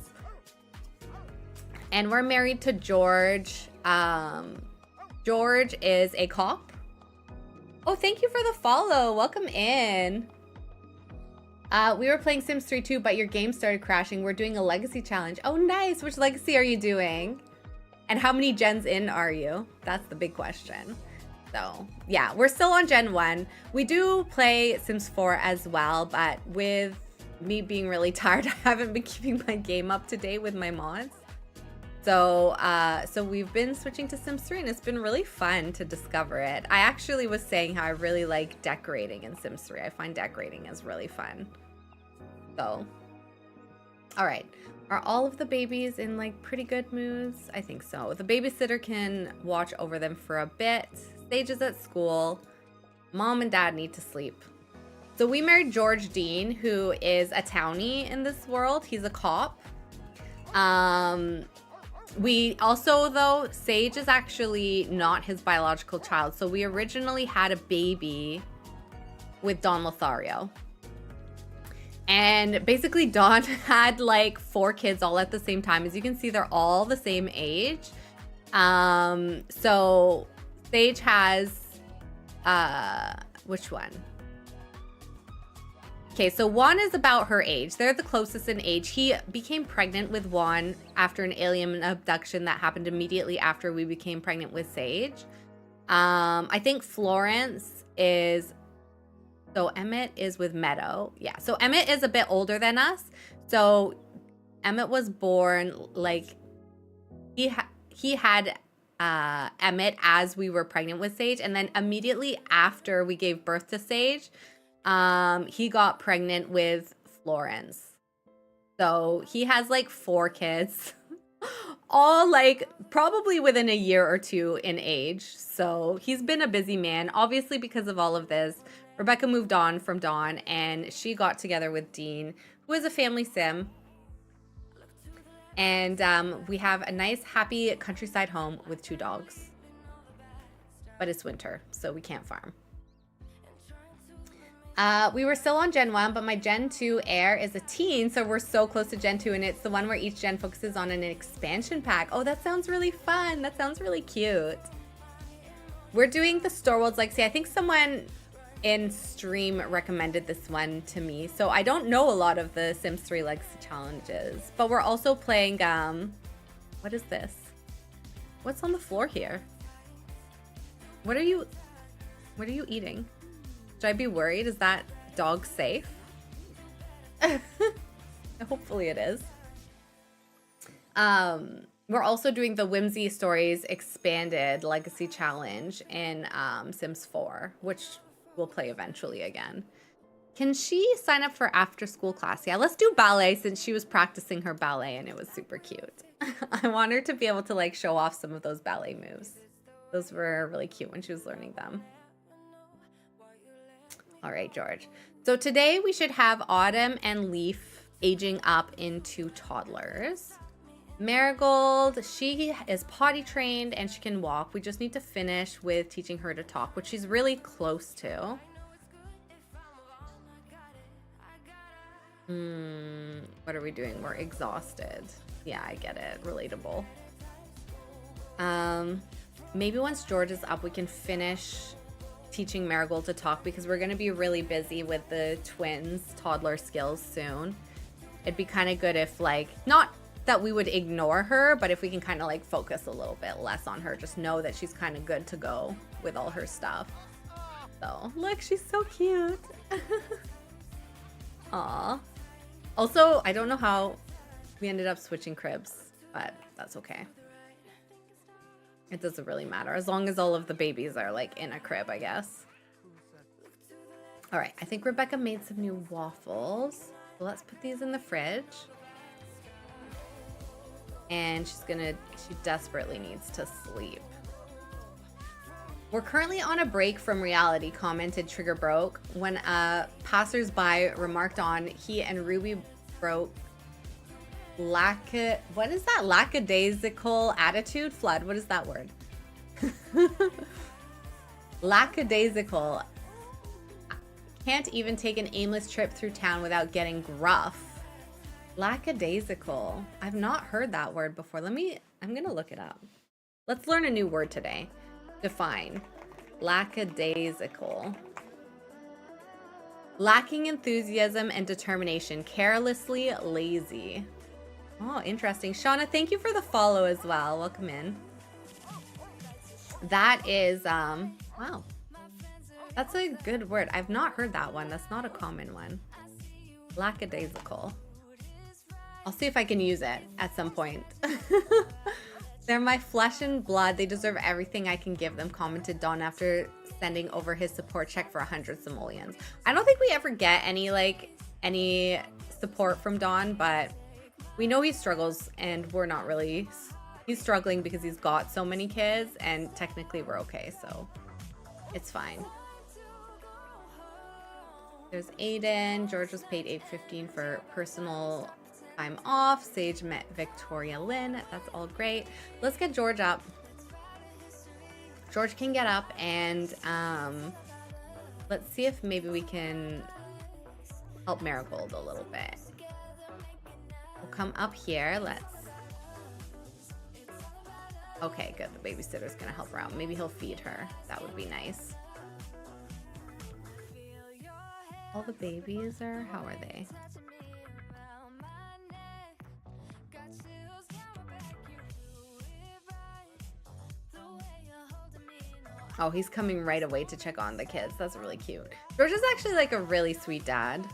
And we're married to George. George is a cop. Oh, thank you for the follow. Welcome in. We were playing Sims 3 too, but your game started crashing. We're doing a legacy challenge. Oh, nice. Which legacy are you doing? And how many gens in are you? That's the big question. So yeah, we're still on Gen 1. We do play Sims 4 as well, but with me being really tired, I haven't been keeping my game up to date with my mods. So we've been switching to Sims 3, and it's been really fun to discover it. I actually was saying how I really like decorating in Sims 3. I find decorating is really fun. So, all right. Are all of the babies in like pretty good moods? I think so. The babysitter can watch over them for a bit. Sage is at school. Mom and dad need to sleep. So we married George Dean, who is a townie in this world. He's a cop. We also, though, Sage is actually not his biological child. So we originally had a baby with Don Lothario. And basically Don had like 4 kids all at the same time. As you can see, they're all the same age. So Sage has, which one? Okay, so Juan is about her age. They're the closest in age. He became pregnant with Juan after an alien abduction that happened immediately after we became pregnant with Sage. I think Florence is, so Emmett is with Meadow. Yeah, so Emmett is a bit older than us. So Emmett was born, like, he had Emmett as we were pregnant with Sage. And then immediately after we gave birth to Sage, he got pregnant with Florence. So he has like 4 kids, all like probably within a year or 2 in age. So he's been a busy man. Obviously, because of all of this, Rebecca moved on from Dawn, and she got together with Dean, who is a family sim. And we have a nice, happy countryside home with 2 dogs. But it's winter, so we can't farm. We were still on Gen 1, but my Gen 2 heir is a teen, so we're so close to Gen 2, and it's the one where each gen focuses on an expansion pack. Oh, that sounds really fun. That sounds really cute. We're doing the Store Worlds Legacy. I think someone in stream recommended this one to me, so I don't know a lot of the Sims 3 Legacy challenges, but we're also playing, what is this? What's on the floor here? What are you eating? Should I be worried? Is that dog safe? Hopefully it is. We're also doing the Whimsy Stories Expanded Legacy Challenge in Sims 4, which we'll play eventually again. Can she sign up for after school class? Yeah, let's do ballet, since she was practicing her ballet and it was super cute. I want her to be able to like show off some of those ballet moves. Those were really cute when she was learning them. All right, George. So today we should have Autumn and Leaf aging up into toddlers. Marigold, she is potty trained and she can walk. We just need to finish with teaching her to talk, which she's really close to. What are we doing? We're exhausted. Yeah, I get it. Relatable. Maybe once George is up, we can finish teaching Marigold to talk because we're going to be really busy with the twins' toddler skills soon. It'd be kind of good if, like, not that we would ignore her, but if we can kind of like focus a little bit less on her, just know that she's kind of good to go with all her stuff. So look, she's so cute. Aw. Also, I don't know how we ended up switching cribs, but that's okay. It doesn't really matter as long as all of the babies are like in a crib, I guess. All right, I think Rebecca made some new waffles. So let's put these in the fridge. And she desperately needs to sleep. We're currently on a break from reality, commented Trigger Broke, when a passersby remarked on he and Ruby broke what is that? Lackadaisical attitude? Flood, what is that word? Lackadaisical. Can't even take an aimless trip through town without getting gruff. Lackadaisical. I've not heard that word before. I'm gonna look it up. Let's learn a new word today. Define. Lackadaisical. Lacking enthusiasm and determination. Carelessly lazy. Oh, interesting. Shauna, thank you for the follow as well. Welcome in. That is, wow. That's a good word. I've not heard that one. That's not a common one. Lackadaisical. I'll see if I can use it at some point. They're my flesh and blood. They deserve everything I can give them, commented Don after sending over his support check for 100 simoleons. I don't think we ever get any support from Don, but we know he struggles and we're not really. He's struggling because he's got so many kids and technically we're okay, so it's fine. There's Aiden. George was paid $8.15 for personal time off. Sage met Victoria Lynn. That's all great. Let's get George up. George can get up and let's see if maybe we can help Marigold a little bit. We'll come up here. Okay, good. The babysitter's gonna help her out. Maybe he'll feed her. That would be nice. All the babies are, how are they? Oh, he's coming right away to check on the kids. That's really cute. George is actually like a really sweet dad.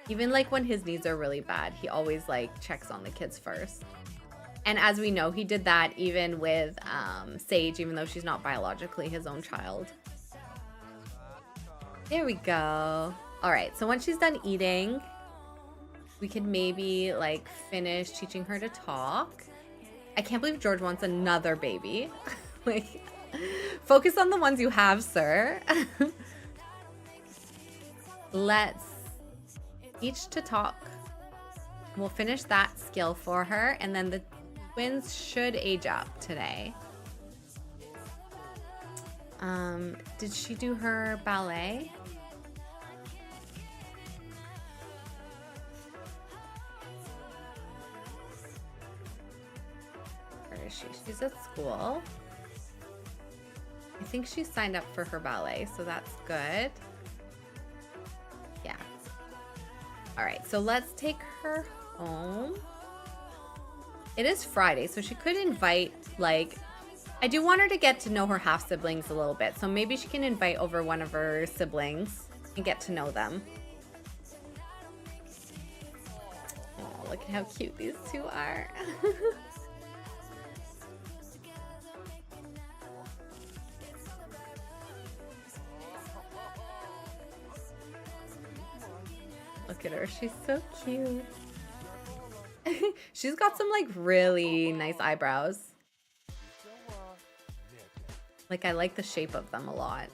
Even like when his needs are really bad, he always like checks on the kids first. And as we know, he did that even with Sage, even though she's not biologically his own child. There we go. All right, so once she's done eating, we could maybe like finish teaching her to talk. I can't believe George wants another baby. Like, focus on the ones you have, sir. Let's teach to talk. We'll finish that skill for her, and then the twins should age up today. Did she do her ballet? Where is she? She's at school. I think she signed up for her ballet, so that's good. Yeah. All right, so let's take her home. It is Friday, so she could invite, like, I do want her to get to know her half siblings a little bit, so maybe she can invite over one of her siblings and get to know them. Oh, look at how cute these two are. Look at her, she's so cute. She's got some like really nice eyebrows. Like I like the shape of them a lot.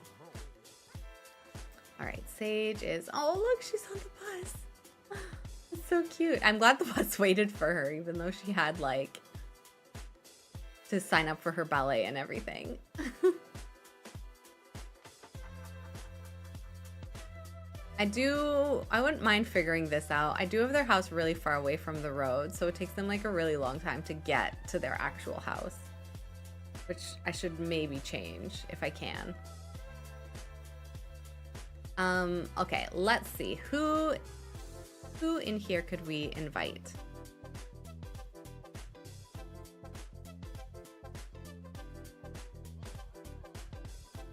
All right, Sage is, oh look, she's on the bus. so cute. I'm glad the bus waited for her, even though she had like to sign up for her ballet and everything. I wouldn't mind figuring this out. I do have their house really far away from the road, so it takes them like a really long time to get to their actual house, which I should maybe change if I can. Okay, let's see. Who in here could we invite?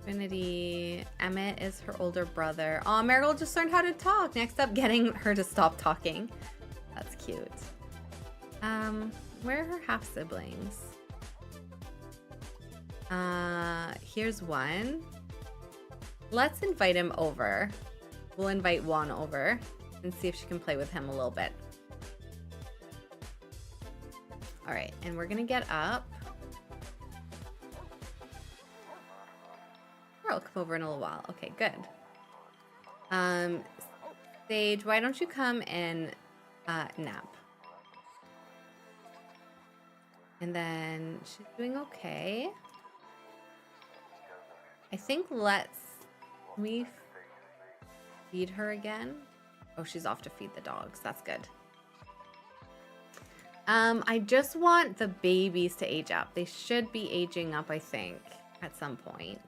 Trinity. Emmett is her older brother. Oh, Marigold just learned how to talk. Next up, getting her to stop talking. That's cute. Where are her half siblings? Here's one. Let's invite him over. We'll invite Juan over and see if she can play with him a little bit. All right, and we're gonna get up. I'll come over in a little while. Okay, good. Sage, why don't you come and nap? And then she's doing okay. I think can we feed her again? Oh, she's off to feed the dogs. That's good. I just want the babies to age up. They should be aging up, I think, at some point.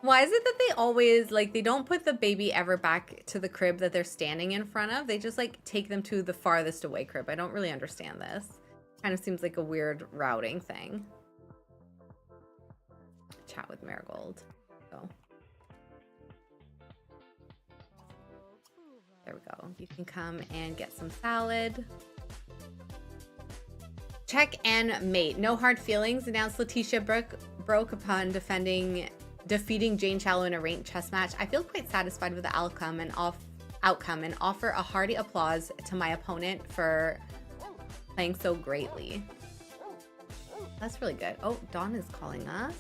Why is it that they always, like, they don't put the baby ever back to the crib that they're standing in front of? They just, like, take them to the farthest away crib. I don't really understand this. Kind of seems like a weird routing thing. Chat with Marigold. So. There we go. You can come and get some salad. Check and mate. No hard feelings, announced Letitia broke upon defeating Jane Shallow in a ranked chess match. I feel quite satisfied with the outcome and offer a hearty applause to my opponent for playing so greatly. That's really good. Oh, Dawn is calling us.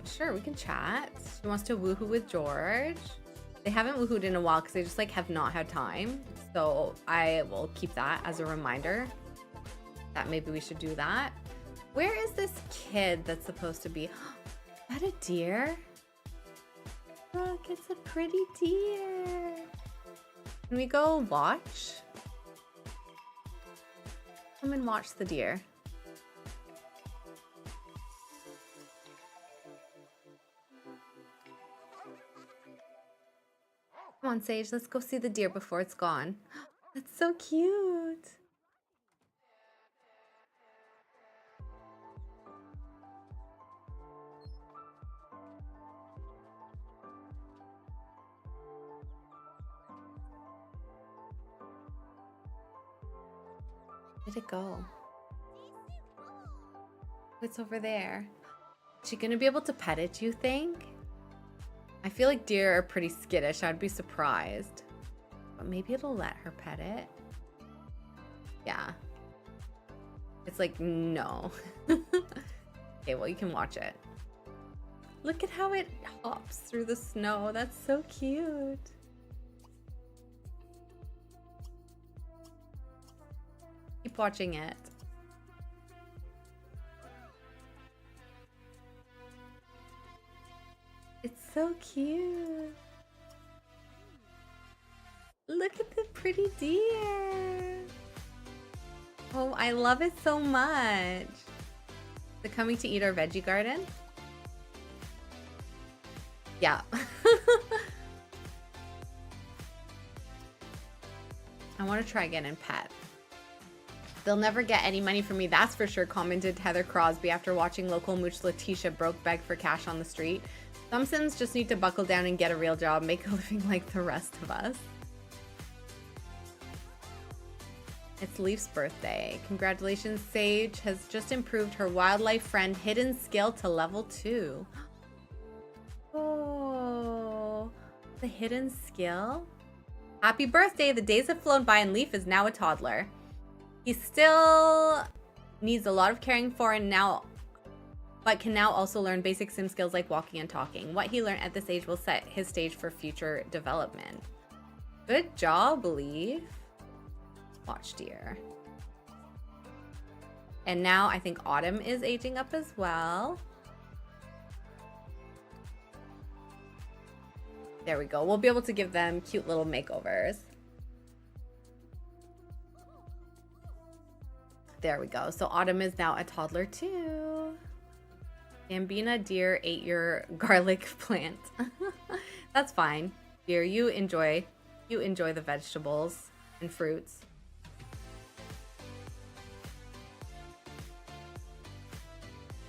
Sure, we can chat. She wants to woohoo with George. They haven't woohooed in a while because they just like have not had time. So I will keep that as a reminder that maybe we should do that. Where is this kid that's supposed to be? Is that a deer? Look, it's a pretty deer. Can we go watch? Come and watch the deer. Come on, Sage, let's go see the deer before it's gone. That's so cute. Where'd it go? It's over there. Is she gonna be able to pet it, do you think? I feel like deer are pretty skittish. I'd be surprised. But maybe it'll let her pet it. Yeah. It's like, no. Okay, well, you can watch it. Look at how it hops through the snow. That's so cute. Keep watching it. It's so cute. Look at the pretty deer. Oh, I love it so much. They're coming to eat our veggie garden? Yeah. I want to try again and pet. They'll never get any money from me, that's for sure, commented Heather Crosby after watching local mooch Letitia broke beg for cash on the street. Some Sims just need to buckle down and get a real job, make a living like the rest of us. It's Leaf's birthday. Congratulations, Sage has just improved her wildlife friend hidden skill to level 2. Oh, the hidden skill? Happy birthday, the days have flown by and Leaf is now a toddler. He still needs a lot of caring for and now but can now also learn basic sim skills like walking and talking. What he learned at this age will set his stage for future development. Good job, Leaf. Watch, dear. And now I think Autumn is aging up as well. There we go. We'll be able to give them cute little makeovers. There we go. So Autumn is now a toddler too. Gambina, dear, ate your garlic plant. That's fine. Dear, you enjoy the vegetables and fruits.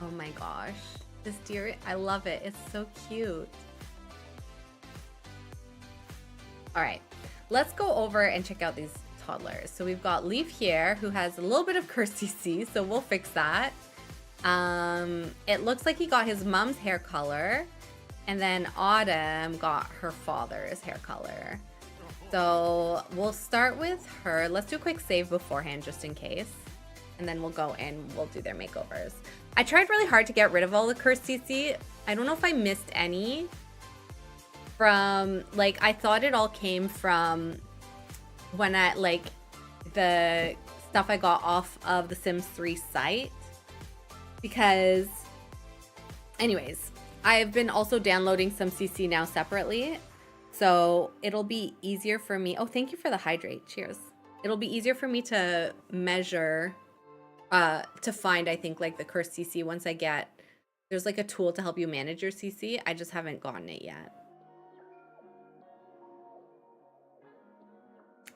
Oh my gosh. This deer, I love it. It's so cute. All right, let's go over and check out these toddlers. So we've got Leaf here, who has a little bit of curse CC, so we'll fix that. It looks like he got his mom's hair color, and then Autumn got her father's hair color. So we'll start with her. Let's do a quick save beforehand, just in case. And then we'll go and we'll do their makeovers. I tried really hard to get rid of all the curse CC. I don't know if I missed any from, like, I thought it all came from when I, like, the stuff I got off of the Sims 3 site. Because, anyways, I've been also downloading some CC now separately. So it'll be easier for me. Oh, thank you for the hydrate. Cheers. It'll be easier for me to measure, to find, I think, like the curse CC once I get, there's like a tool to help you manage your CC. I just haven't gotten it yet.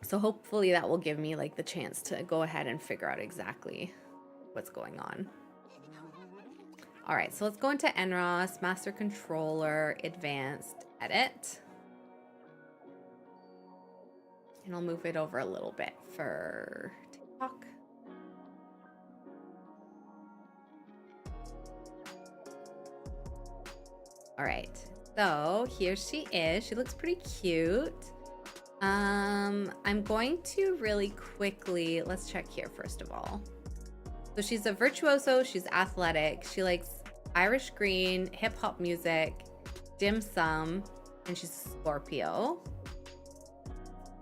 So hopefully that will give me like the chance to go ahead and figure out exactly what's going on. All right, so let's go into NROS, Master Controller, Advanced, Edit. And I'll move it over a little bit for TikTok. All right, so here she is. She looks pretty cute. I'm going to really quickly, let's check here first of all. So she's a virtuoso, she's athletic, she likes Irish green, hip hop music, dim sum, and she's a Scorpio.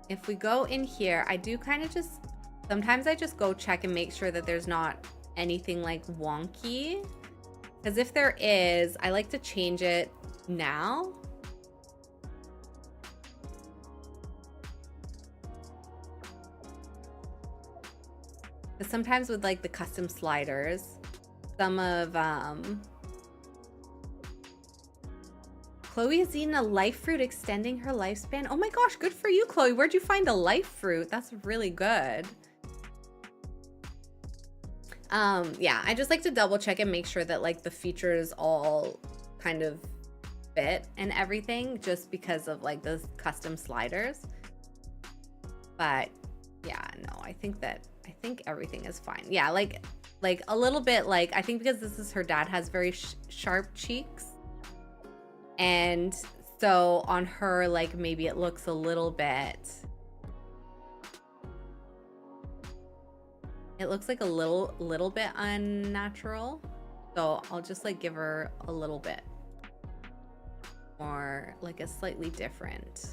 If we go in here, I do kind of just, sometimes I just go check and make sure that there's not anything like wonky. Because if there is, I like to change it now. Because sometimes with like the custom sliders, some of, Chloe has eaten a life fruit, extending her lifespan. Oh my gosh, good for you, Chloe. Where'd you find a life fruit? That's really good. Yeah, I just like to double check and make sure that like the features all kind of fit and everything, just because of like those custom sliders. But yeah, no, I think everything is fine. Yeah, like a little bit, like I think because this is her dad has very sharp cheeks, and so on her, like maybe it looks a little bit, it looks like a little bit unnatural. So I'll just like give her a little bit more, like a slightly different.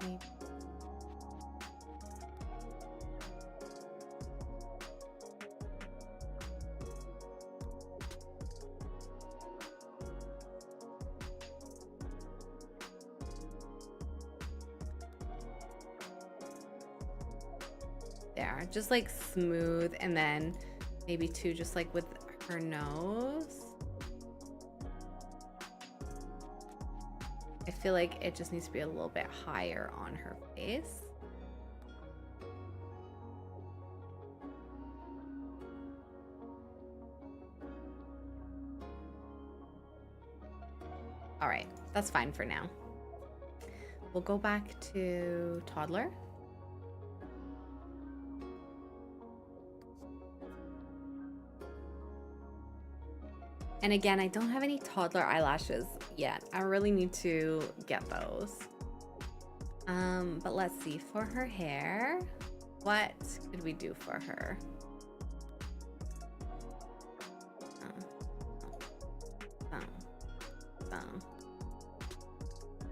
Maybe. There, just like smooth, and then maybe too, just like with her nose. I feel like it just needs to be a little bit higher on her face. All right, that's fine for now. We'll go back to toddler. And again, I don't have any toddler eyelashes yet. I really need to get those. But let's see, for her hair, what could we do for her?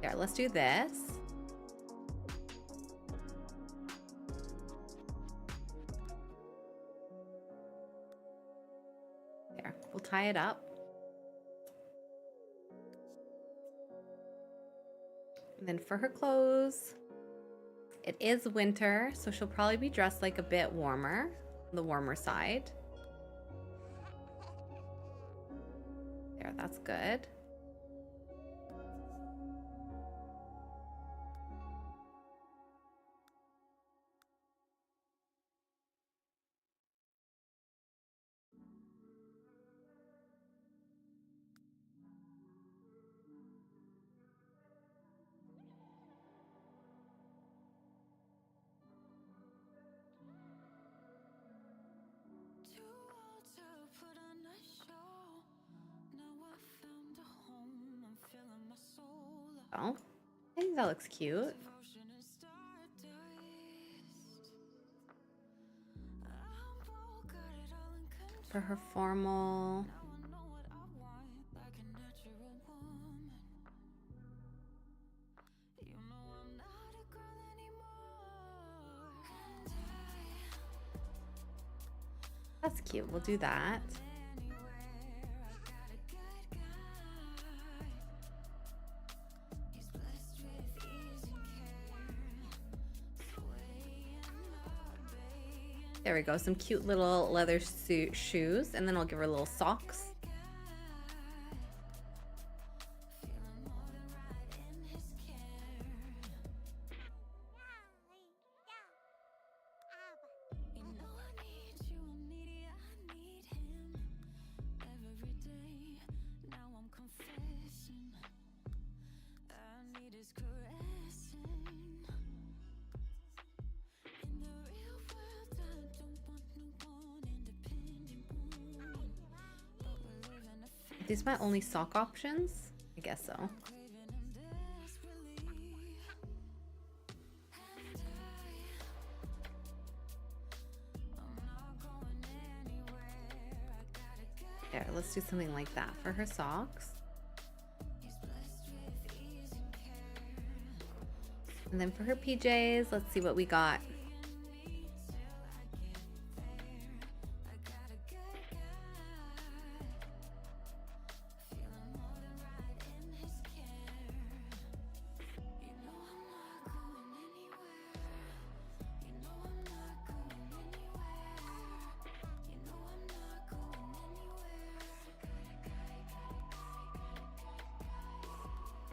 There, let's do this. There, we'll tie it up. And then for her clothes, it is winter, so she'll probably be dressed like a bit warmer, on the warmer side. There, that's good. Oh, I think that looks cute. For her formal. That's cute. We'll do that. There we go, some cute little leather shoes, and then I'll give her little socks. These my only sock options? I guess so. There, let's do something like that for her socks. And then for her PJs, let's see what we got.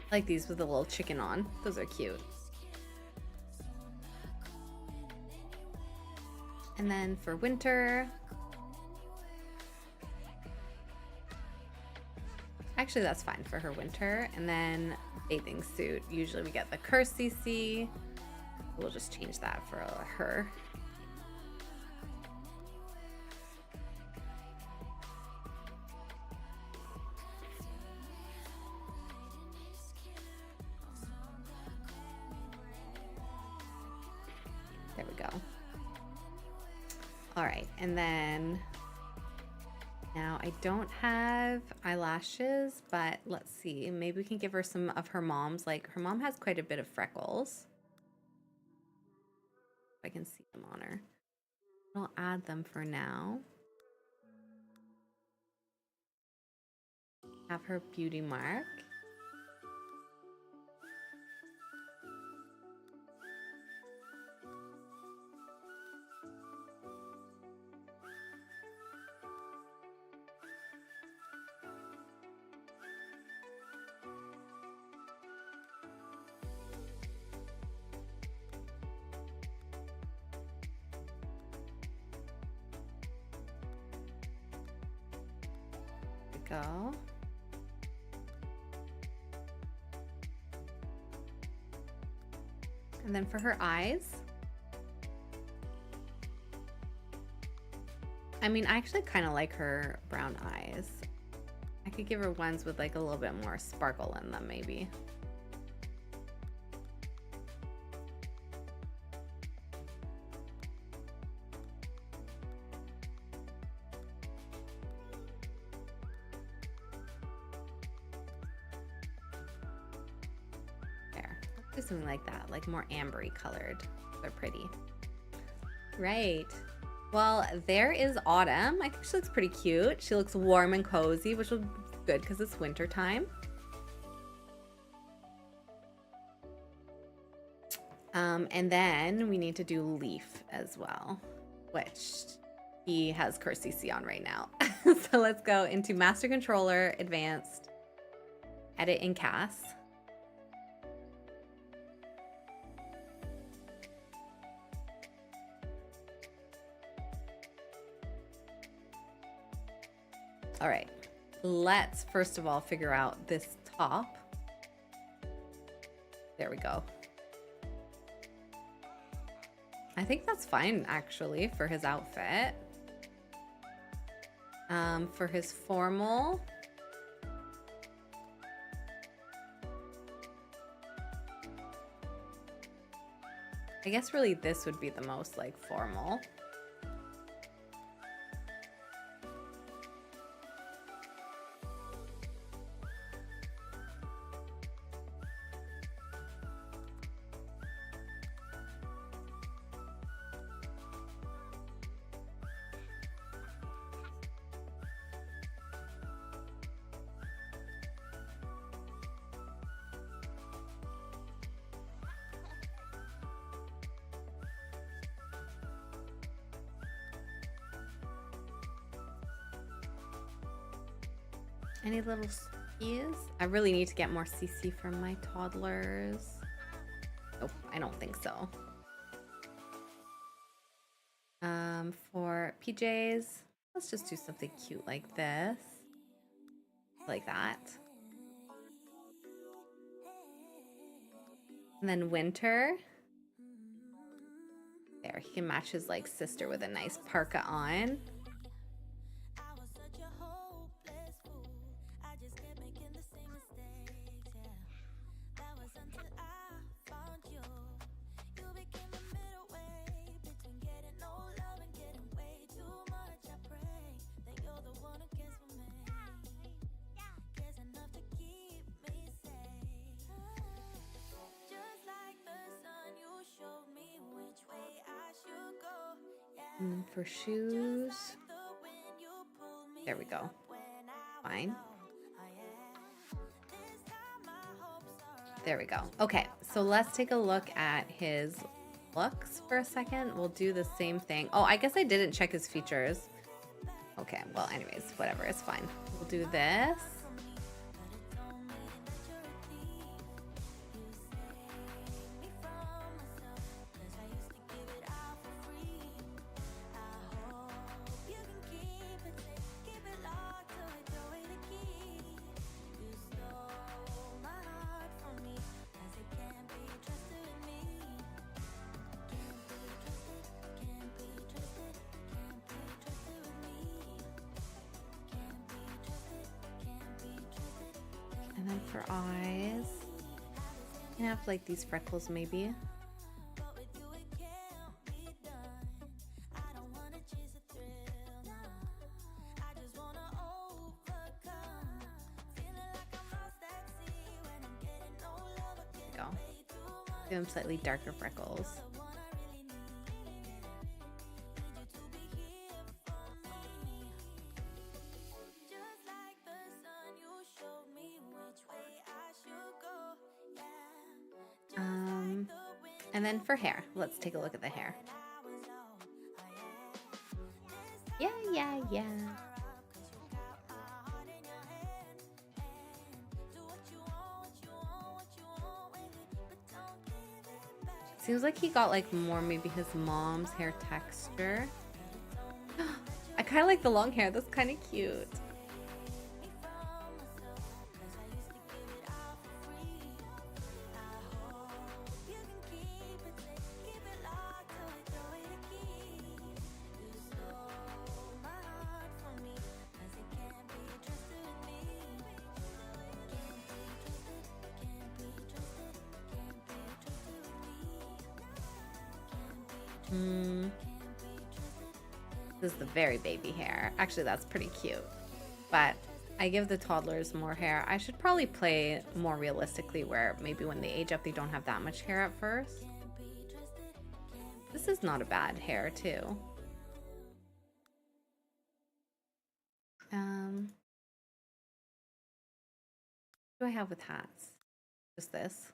I like these with a little chicken on. Those are cute. And then for winter, actually that's fine for her winter. And then bathing suit, usually we get the Curse CC. We'll just change that for her. There we go. All right, and then now I don't have eyelashes, but let's see. Maybe we can give her some of her mom's. Like, her mom has quite a bit of freckles. If I can see them on her. I'll add them for now. Have her beauty mark. Go. And then for her eyes, I mean, I actually kind of like her brown eyes. I could give her ones with like a little bit more sparkle in them, maybe. There, let's do something like that, like more ambery colored. They're pretty. Right. Well, there is Autumn. I think she looks pretty cute. She looks warm and cozy, which will be good because it's winter time. And then we need to do Leaf as well, which he has Curse CC on right now. So let's go into Master Controller, Advanced, Edit in CAS. All right, let's first of all figure out this top. There we go. I think that's fine actually for his outfit. For his formal, I guess really this would be the most like formal. Any little skis? I really need to get more CC from my toddlers. Oh, I don't think so. For PJs, let's just do something cute like this. Like that. And then Winter. There, he can match his like sister with a nice parka on. And then for shoes, there we go. Fine. There we go. Okay, so let's take a look at his looks for a second. We'll do the same thing. Oh, I guess I didn't check his features. Okay, well, anyways, whatever, it's fine. We'll do this. And then for eyes, you can have like these freckles maybe. There we go. Give them slightly darker freckles. And then for hair, let's take a look at the hair. Yeah. Seems like he got like more maybe his mom's hair texture. I kind of like the long hair. That's kind of cute. This is the very baby hair. Actually, that's pretty cute. But I give the toddlers more hair. I should probably play more realistically where maybe when they age up, they don't have that much hair at first. This is not a bad hair, too. What do I have with hats? Just this.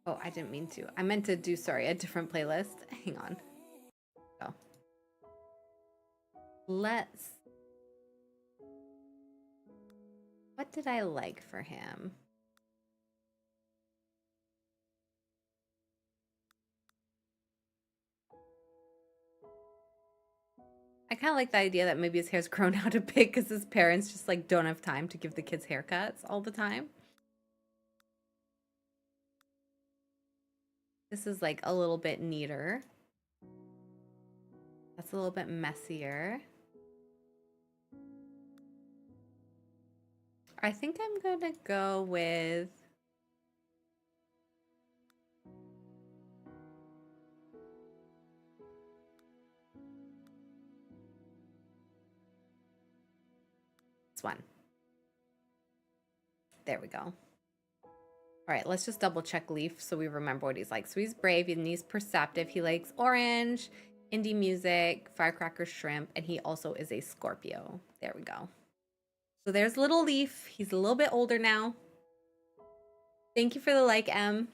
Oh, I didn't mean to. I meant to do, sorry, a different playlist. Hang on. Oh. What did I like for him? I kind of like the idea that maybe his hair's grown out a bit because his parents just like don't have time to give the kids haircuts all the time. This is like a little bit neater. That's a little bit messier. I think I'm gonna go with this one. There we go. All right, let's just double check Leaf so we remember what he's like. So he's brave and he's perceptive. He likes orange, indie music, firecracker shrimp, and he also is a Scorpio. There we go. So there's little Leaf. He's a little bit older now. Thank you for the like, Em.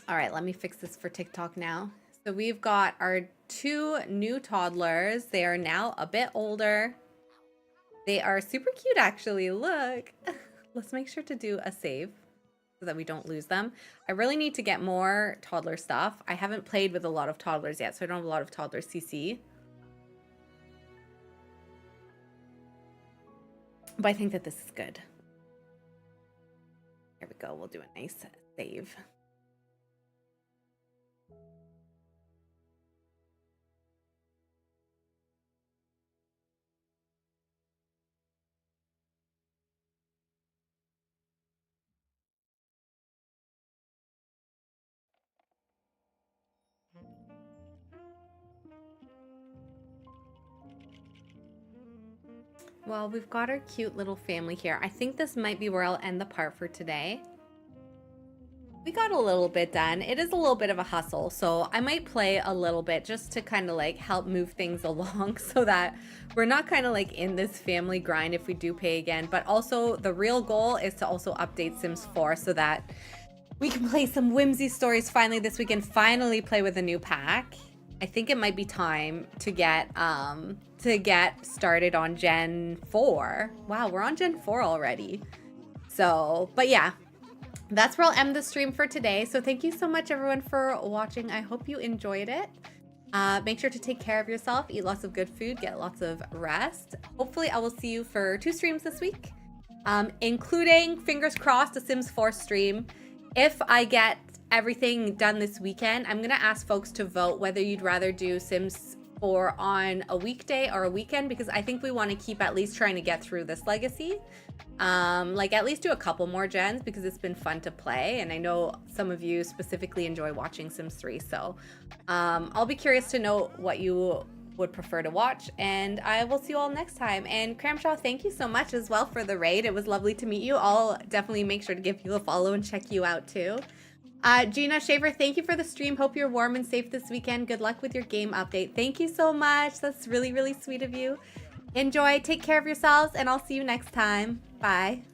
All right, let me fix this for TikTok now. So we've got our 2 new toddlers. They are now a bit older. They are super cute, actually. Look. Let's make sure to do a save so that we don't lose them. I really need to get more toddler stuff. I haven't played with a lot of toddlers yet, so I don't have a lot of toddler CC. But I think that this is good. Here we go. We'll do a nice save. Well, we've got our cute little family here. I think this might be where I'll end the part for today. We got a little bit done. It is a little bit of a hustle, so I might play a little bit just to kind of like help move things along so that we're not kind of like in this family grind if we do pay again. But also the real goal is to also update Sims 4 so that we can play some whimsy stories finally this weekend, finally play with a new pack. I think it might be time to get started on Gen 4. Wow, we're on Gen 4 already. So, but yeah, that's where I'll end the stream for today. So thank you so much, everyone, for watching. I hope you enjoyed it. Make sure to take care of yourself, eat lots of good food, get lots of rest. Hopefully, I will see you for 2 streams this week, including, fingers crossed, a Sims 4 stream. If I get everything done this weekend, I'm gonna ask folks to vote whether you'd rather do Sims 4 on a weekday or a weekend, because I think we want to keep at least trying to get through this legacy. Like at least do a couple more gens because it's been fun to play, and I know some of you specifically enjoy watching Sims 3, so I'll be curious to know what you would prefer to watch, and I will see you all next time. And Cramshaw, thank you so much as well for the raid. It was lovely to meet you. I'll definitely make sure to give you a follow and check you out too. Gina Shaver, thank you for the stream. Hope you're warm and safe this weekend. Good luck with your game update. Thank you so much. That's really, really sweet of you. Enjoy. Take care of yourselves, and I'll see you next time. Bye.